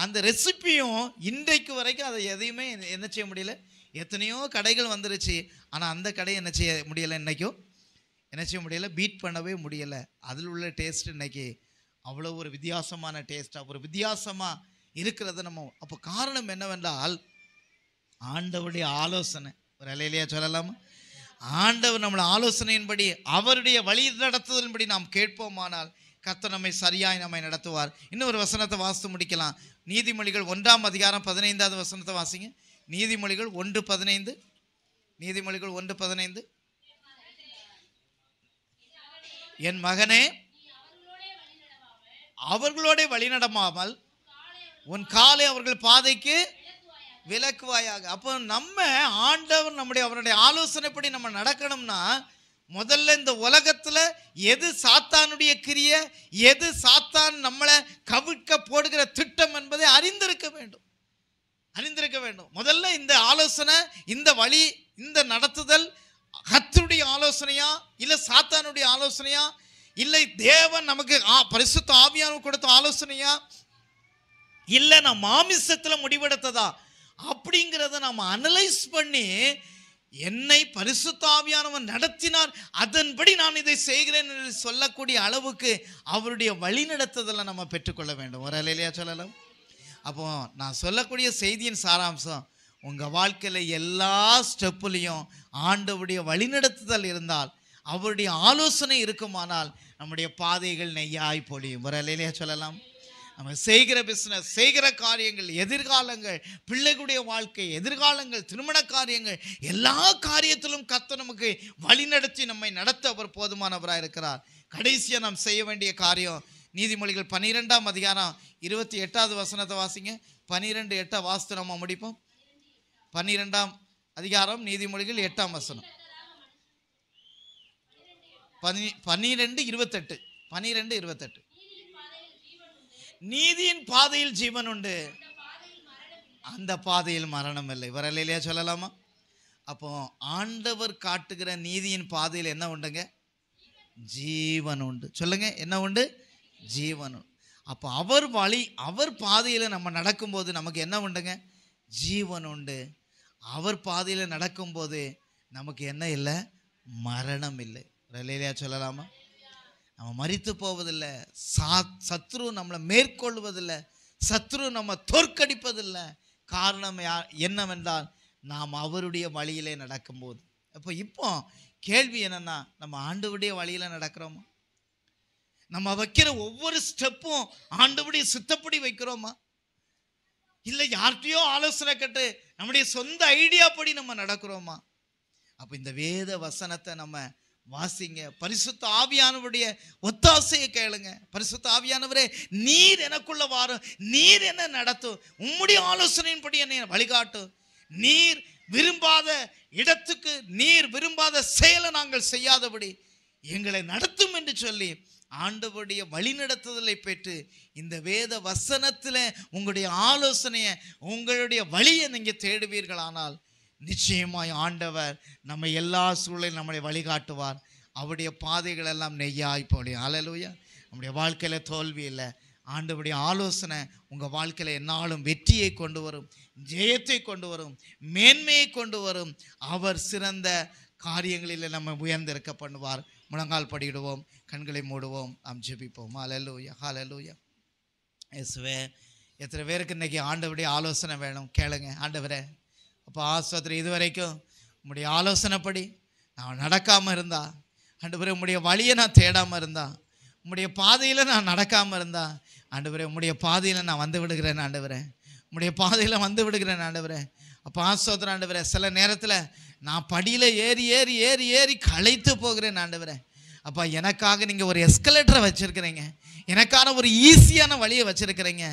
அந்த ரெசிபியும் இன்றைக்கு வரைக்கும் அதை எதையுமே என்ன செய்ய முடியல. எத்தனையோ கடைகள் வந்துருச்சு, ஆனால் அந்த கடை என்ன செய்ய முடியலை, இன்றைக்கும் என்ன செய்ய முடியலை, பீட் பண்ணவே முடியலை. அதில் உள்ள டேஸ்ட் இன்னைக்கு அவ்வளோ ஒரு வித்தியாசமான டேஸ்ட்டாக, ஒரு வித்தியாசமாக இருக்கிறது நம்ம. அப்போ காரணம் என்னவென்றால், ஆண்டவருடைய ஆலோசனை. ஒரு அல்லேலூயா சொல்லலாமா? ஆண்டவர் நம்மளை ஆலோசனையின்படி, அவருடைய வழி நடத்துதலின்படி நாம் கேட்போமானால் கர்த்தர் நம்மை சரியாய் நம்மை நடத்துவார். இன்னொரு வசனத்தை வாசித்து முடிக்கலாம். நீதிமொழிகள் 1ஆம் அதிகாரம் 15வது வசனத்தை வாசிங்க. நீதிமொழிகள் 1:15. நீதிமொழிகள் 1:15. என் மகனே, அவர்களோட வழிநடமாமல் உன் காலை அவர்கள் பாதைக்கு விலக்குவாயாக. அப்போ நம்ம ஆண்டவர் அவருடைய ஆலோசனைப்படி நம்ம நடக்கணும்னா, முதல்ல இந்த உலகத்தில் எது சாத்தானுடைய கிரியை, எது சாத்தான் நம்மளை கவிழ்க்க போடுகிற திட்டம் என்பதை அறிந்திருக்க வேண்டும். முதல்ல இந்த ஆலோசனை, இந்த வழி, இந்த நடத்துதல் கர்த்தருடைய ஆலோசனையா, இல்லை சாத்தானுடைய ஆலோசனையா, இல்லை தேவன் நமக்கு பரிசுத்த ஆவியானவர் கொடுத்த ஆலோசனையா, இல்லை நான் மாமிசத்தில் முடிவெடுத்ததா அப்படிங்கிறத நாம் அனலைஸ் பண்ணி, என்னை பரிசுத்த ஆவியானவர் நடத்தினார், அதன்படி நான் இதை செய்கிறேன் என்று சொல்லக்கூடிய அளவுக்கு அவருடைய வழிநடத்துதலை நம்ம பெற்றுக்கொள்ள வேண்டும். ஒரு அல்லேலூயா சொல்லலாம். அப்போ நான் சொல்லக்கூடிய செய்தியின் சாராம்சம், உங்கள் வாழ்க்கையில் எல்லா ஸ்டெப்புலையும் ஆண்டவருடைய வழிநடத்துதல் இருந்தால், அவருடைய ஆலோசனை இருக்குமானால் நம்முடைய பாதைகள் நெய்யாய் பொழியும். ஒரு அல்லேலூயா சொல்லலாம். நம்ம செய்கிற பிஸ்னஸ், செய்கிற காரியங்கள், எதிர்காலங்கள், பிள்ளைகளுடைய வாழ்க்கை, எதிர்காலங்கள், திருமண காரியங்கள், எல்லா காரியத்திலும் கர்த்தர் நமக்கு வழிநடத்தி நம்மை நடத்த அவர் போதுமானவராக இருக்கிறார். கடைசியாக நாம் செய்ய வேண்டிய காரியம், நீதிமொழிகள் 12ஆம் அதிகாரம் 28வது வசனத்தை வாசிங்க. 12:8 வாசித்து நம்ம முடிப்போம். 12ஆம் அதிகாரம் நீதிமொழிகள் 8ஆம் வசனம். 12:28. 12:28. நீதியின் பாதையில் ஜீவன் உண்டு, அந்த பாதையில் மரணம் இல்லை. வரலையா சொல்லலாமா? அப்போ ஆண்டவர் காட்டுகிற நீதியின் பாதையில் என்ன உண்டுங்க? ஜீவன் உண்டு. சொல்லுங்க, என்ன உண்டு? ஜீவன் உண்டு. அப்போ அவர் வழி, அவர் பாதையில் நம்ம நடக்கும்போது நமக்கு என்ன உண்டுங்க? ஜீவன் உண்டு. அவர் பாதையில் நடக்கும்போது நமக்கு என்ன இல்லை? மரணம் இல்லை. வரலையா சொல்லலாமா? நம்ம மரித்து போவதில்லை, சத்ரு நம்மளை மேற்கொள்வதில்லை, சத்ரு நம்ம தோற்கடிப்பதில்லை. காரணம் என்னவென்றால் நாம் அவருடைய வழியிலே நடக்கும்போது. இப்போ கேள்வி என்னன்னா, நம்ம ஆண்டவருடைய வழியில் நடக்கிறோமா? நம்ம வைக்கிற ஒவ்வொரு ஸ்டெப்பும் ஆண்டவருடைய சித்தப்படி வைக்கிறோமா? இல்லை யார்கிட்டயோ ஆலோசனை கேட்டு நம்முடைய சொந்த ஐடியா படி நம்ம நடக்கிறோமா? அப்போ இந்த வேத வசனத்தை நம்ம வாசிங்க. பரிசுத்த ஆவியானவருடைய ஒத்தாசையை கேளுங்க. பரிசுத்த ஆவியானவரே, நீர் எனக்குள்ள வாரும், நீர் என்ன நடத்தும், உம்முடைய ஆலோசனையின்படி என்னை வழிகாட்டும், நீர் விரும்பாத இடத்துக்கு, நீர் விரும்பாத செயலை நாங்கள் செய்யாதபடி எங்களை நடத்தும் என்று சொல்லி ஆண்டவருடைய வழிநடத்துதலை பெற்று இந்த வேத வசனத்தில் உங்களுடைய ஆலோசனையை, உங்களுடைய வழியை நீங்கள் தேடுவீர்களானால் நிச்சயமாய் ஆண்டவர் நம்ம எல்லா சூழலையும் நம்மளை வழிகாட்டுவார். அவருடைய பாதைகள் எல்லாம் நெய்யாய் போலியும். ஹல்லேலூயா. நம்முடைய வாழ்க்கையில் தோல்வி இல்லை. ஆண்டவருடைய ஆலோசனை உங்கள் வாழ்க்கையில் என்னாலும் வெற்றியை கொண்டு வரும், ஜெயத்தை கொண்டு வரும், மேன்மையை கொண்டு வரும். அவர் சிறந்த காரியங்களில் நம்ம உயர்ந்திருக்க பண்ணுவார். முழங்கால் படியிடுவோம், கண்களை மூடுவோம், நாம் ஜெபிப்போம். ஹல்லேலூயா, ஹல்லேலூயா. இயேசுவே, எத்தனை பேருக்கு இன்றைக்கி ஆண்டவருடைய ஆலோசனை வேணும்? கேளுங்க. ஆண்டவரே, அப்போ ஆஸ்பத்திரி இதுவரைக்கும் உம்முடைய ஆலோசனைப்படி நான் நடக்காமல் இருந்தா, ஆண்டவரே உம்முடைய வழியை நான் தேடாமல் இருந்தா, உம்முடைய பாதையில் நான் நடக்காமல் இருந்தா, ஆண்டவரே உம்முடைய பாதையில் நான் வந்து விடுகிறேன். ஆண்டவரே உம்முடைய பாதையில் வந்து விடுகிறேன். ஆண்டவரே அப்போ ஆஸ்பத்திரி ஆண்டவரே, சில நேரத்தில் நான் படியில் ஏறி ஏறி ஏறி ஏறி களைத்து போகிறேன். ஆண்டவரே அப்பா, எனக்காக நீங்கள் ஒரு எஸ்கலேட்டரை வச்சுருக்கிறீங்க, எனக்கான ஒரு ஈஸியான வழியை வச்சுருக்கிறீங்க.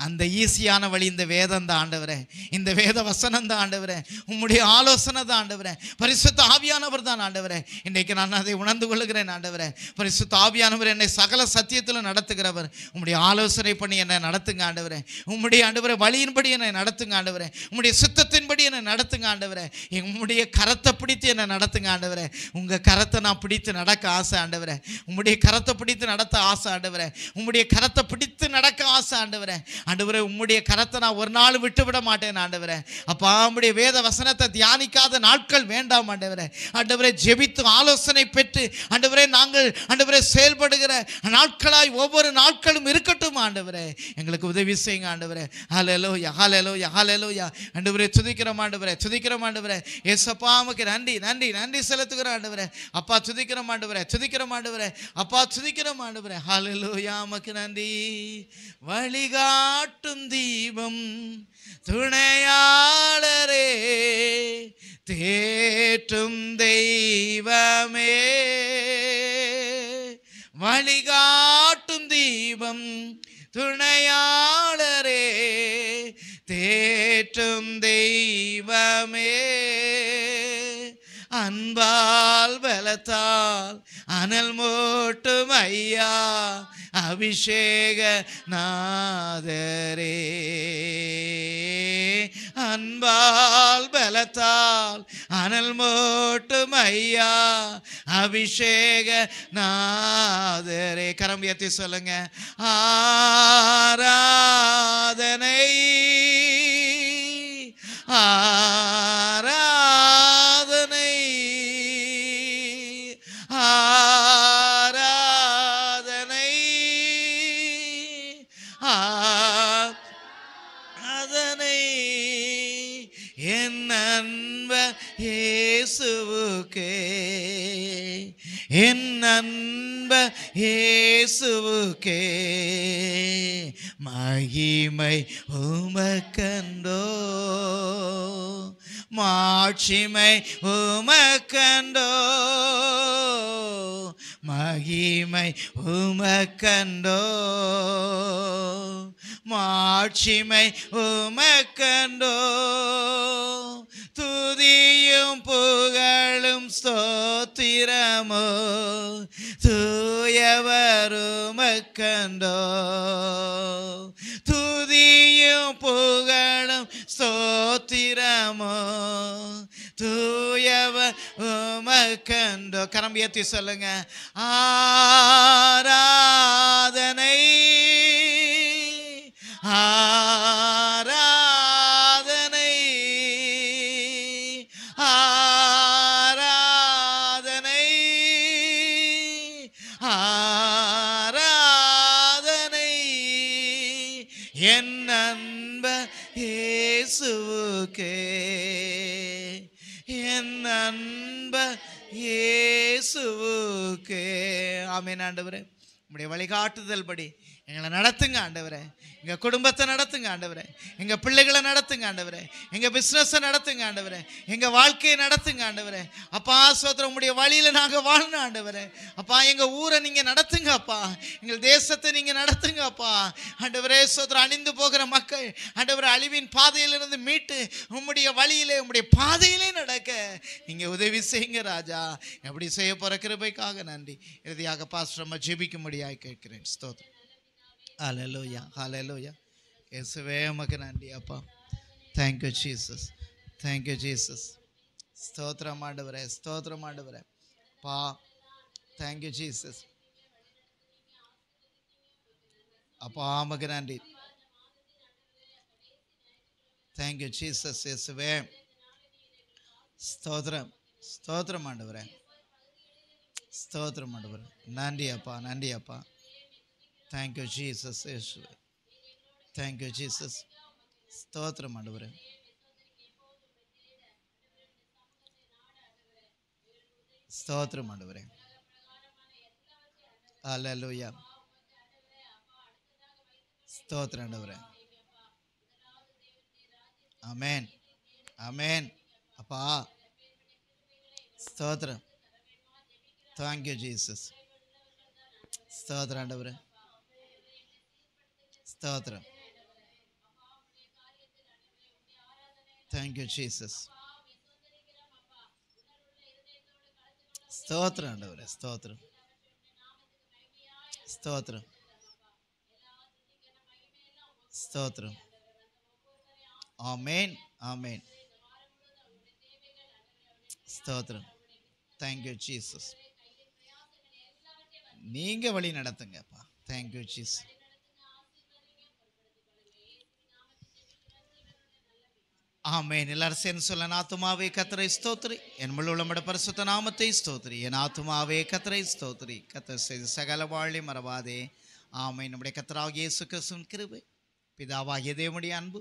அந்த ஈஸியான வழி இந்த வேதம் தான் ஆண்டவரே, இந்த வேத வசனம் தான் ஆண்டவரே, உம்முடைய ஆலோசனை தான் ஆண்டவரே, பரிசுத்த ஆவியானவர் தான் ஆண்டவரே. இன்றைக்கு நான் அதை உணர்ந்து கொள்ளுகிறேன். ஆண்டவரே பரிசுத்த ஆவியானவர் என்னை சகல சத்தியத்தில் நடத்துகிறவர். உம்முடைய ஆலோசனை பண்ணி என்னை நடத்துங்க ஆண்டவரே. உம்முடைய ஆண்டவரே வழியின்படி என்னை நடத்துங்க ஆண்டவரே. உம்முடைய சித்தத்தின்படி என்னை நடத்துங்க ஆண்டவரே. உம்முடைய கரத்தை பிடித்து என்னை நடத்துங்க ஆண்டவரே. உங்கள் கரத்தை நான் பிடித்து நடக்க ஆசை ஆண்டவரே. உம்முடைய கரத்தை பிடித்து நடத்த ஆசை ஆண்டவரே. உம்முடைய கரத்தை பிடித்து நடக்க ஆசை ஆண்டவரே. ஆண்டவரே உம்முடைய கரத்தை நான் ஒரு நாள் விட்டு விட மாட்டேன் ஆண்டவரே. அப்பா, உம்முடைய வேத வசனத்தை தியானிக்காத நாட்கள் வேண்டாம் ஆண்டவரே. ஆண்டவரே ஜெபித்து ஆலோசனை பெற்று ஆண்டவரே நாங்கள் ஆண்டவரே செயல்படுகிற நாட்களாய் ஒவ்வொரு நாட்களும் இருக்கட்டும் ஆண்டவரே. எங்களுக்கு உதவி செய்யுங்க ஆண்டவரே. ஹல்லேலூயா, ஹல்லேலூயா, ஹல்லேலூயா. ஆண்டவரே துதிக்கிறோம் ஆண்டவரே, துதிக்கிறோம் ஆண்டவரே. ஏசப்பா உமக்கு நன்றி நன்றி நன்றி செலுத்துகிறோம் ஆண்டவரே. அப்பா துதிக்கிறோம் ஆண்டவரே, துதிக்கிறோம் ஆண்டவரே. அப்பா துதிக்கிறோம் ஆண்டவரே. ஹல்லேலூயா, உமக்கு நன்றி. வழிகாட்டும் தீபம் துணையாளரே, தேற்றும் தெய்வமே, வழிகாட்டும் தீபம் துணையாளரே, தேற்றும் தெய்வமே, அன்பால் பலத்தால் அனல் மூட்டும் ஐயா அபிஷேக நாதரே, அன்பால் பலத்தால் அனல் மூட்டும் ஐயா அபிஷேக நாதரே. கரம் உயர்த்தி சொல்லுங்க. ஆராதனை ஆராதனை ஆராதனை ஆராதனை என் அன்பர் இயேசுவுக்கே, என் அன்பர் இயேசுவுக்கே மகிமை உமக்கண்டோ, மாட்சிமை உமக்கண்டோ, மகிமை உமக்கண்டோ, மாட்சிமை உமக்கண்டோ, துதியும் புகழும் ஸ்தோத்திரமோ தூயவருமக்கண்டோ. துதியும் புகழும் ஸ்தோத்திரமோ தூயவர் உமக்கண்டோ. கரம் ஏத்தி சொல்லுங்க. ஆராதனை ஆராதனை ஆராதனை ஆராதனை என் அன்ப இயேசுவுக்கே என் அன்ப இயேசுவுக்கே. ஆமென். ஆண்டவரே உம்முடைய வழிகாட்டுதல் படி எங்களை நடத்துங்க ஆண்டவரே. எங்கள் குடும்பத்தை நடத்துங்க ஆண்டவரே. எங்கள் பிள்ளைகளை நடத்துங்க ஆண்டவரே. எங்கள் பிஸ்னஸை நடத்துங்க ஆண்டவரே. எங்கள் வாழ்க்கையை நடத்துங்க ஆண்டவரே. அப்பா ஸ்தோத்திரம். உம்முடைய வழியில் நாங்கள் வாழணும் ஆண்டவரே. அப்பா எங்கள் ஊரை நீங்கள் நடத்துங்க அப்பா. எங்கள் தேசத்தை நீங்கள் நடத்துங்க அப்பா. ஆண்டவரே ஸ்தோத்திரம். அழிந்து போகிற மக்கள் ஆண்டவரே அழிவின் பாதையிலிருந்து மீட்டு உம்முடைய வழியிலே உம்முடைய பாதையிலே நடக்க நீங்கள் உதவி செய்யுங்க ராஜா. எப்படி செய்ய போகிற கிருபைக்காக நன்றி. இறுதியாக பாஸ்டர் ஜெபிக்கும்படியாக கேட்கிறேன். ஸ்தோத்திரம். ஹல்லேலூயா ஹல்லேலூயா. இயேசுவே உமக்கு நன்றி அப்பா. Thank you Jesus. Thank you Jesus. ஸ்தோத்திரம் ஆண்டவரே. ஸ்தோத்திரம் ஆண்டவரே. பா தேங்க்யூ ஜீசஸ். அப்பா உமக்கு நன்றி. Thank you Jesus. இயேசுவே ஸ்தோத்திரம். ஸ்தோத்திரம் ஆண்டவரே. ஸ்தோத்திரம் ஆண்டவரே. நன்றி அப்பா. நன்றி அப்பா. Thank you Jesus. Thank you Jesus. ஸ்தோத்திரம் ஆண்டவரே. ஸ்தோத்திரம் ஆண்டவரே. ஹல்லேலூயா. ஸ்தோத்திரம் ஆண்டவரே. ஆமென். ஆமென். அப்பா ஸ்தோத்திரம். Thank you Jesus. ஸ்தோத்திரம் ஆண்டவரே. ஸ்தோத்திரம். Thank you Jesus. ஸ்தோத்திரம் ஆண்டவரே. ஸ்தோத்திரம். ஸ்தோத்திரம். ஸ்தோத்திரம். ஆமென். ஆமென். ஸ்தோத்திரம். Thank you Jesus. நீங்க வழி நடத்துங்கப்பா. Thank you Jesus. ஆமென். எல்லாரும் சேர்ந்து சொல்ல. என் ஆத்துமாவே கர்த்தரை ஸ்தோத்திரி, என் முழு உள்ளமுடைய பரிசுத்த நாமத்தை ஸ்தோத்திரி. என் ஆத்துமாவே கர்த்தரை ஸ்தோத்திரி, கர்த்தர் செய்த சகல வாழ்வை மறவாதே. ஆமென். நம்முடைய கர்த்தராகிய இயேசு கிறிஸ்துவின் கிருபை, பிதாவாகிய தேவனுடைய அன்பு,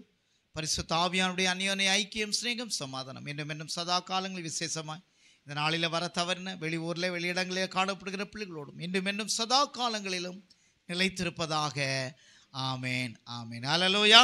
பரிசுத்த ஆவியானுடைய அந்யோன்ய ஐக்கியம், சிநேகம், சமாதானம் இன்னும் இன்னும் சதா காலங்களில் விசேஷமாய் இந்த நாளில் வர தவறின வெளியூரில் வெளியிடங்களிலே காணப்படுகிற பிள்ளைகளோடும் இன்னும் இன்னும் சதா காலங்களிலும் நிலைத்திருப்பதாக. ஆமென். ஆமென். ஹல்லேலூயா.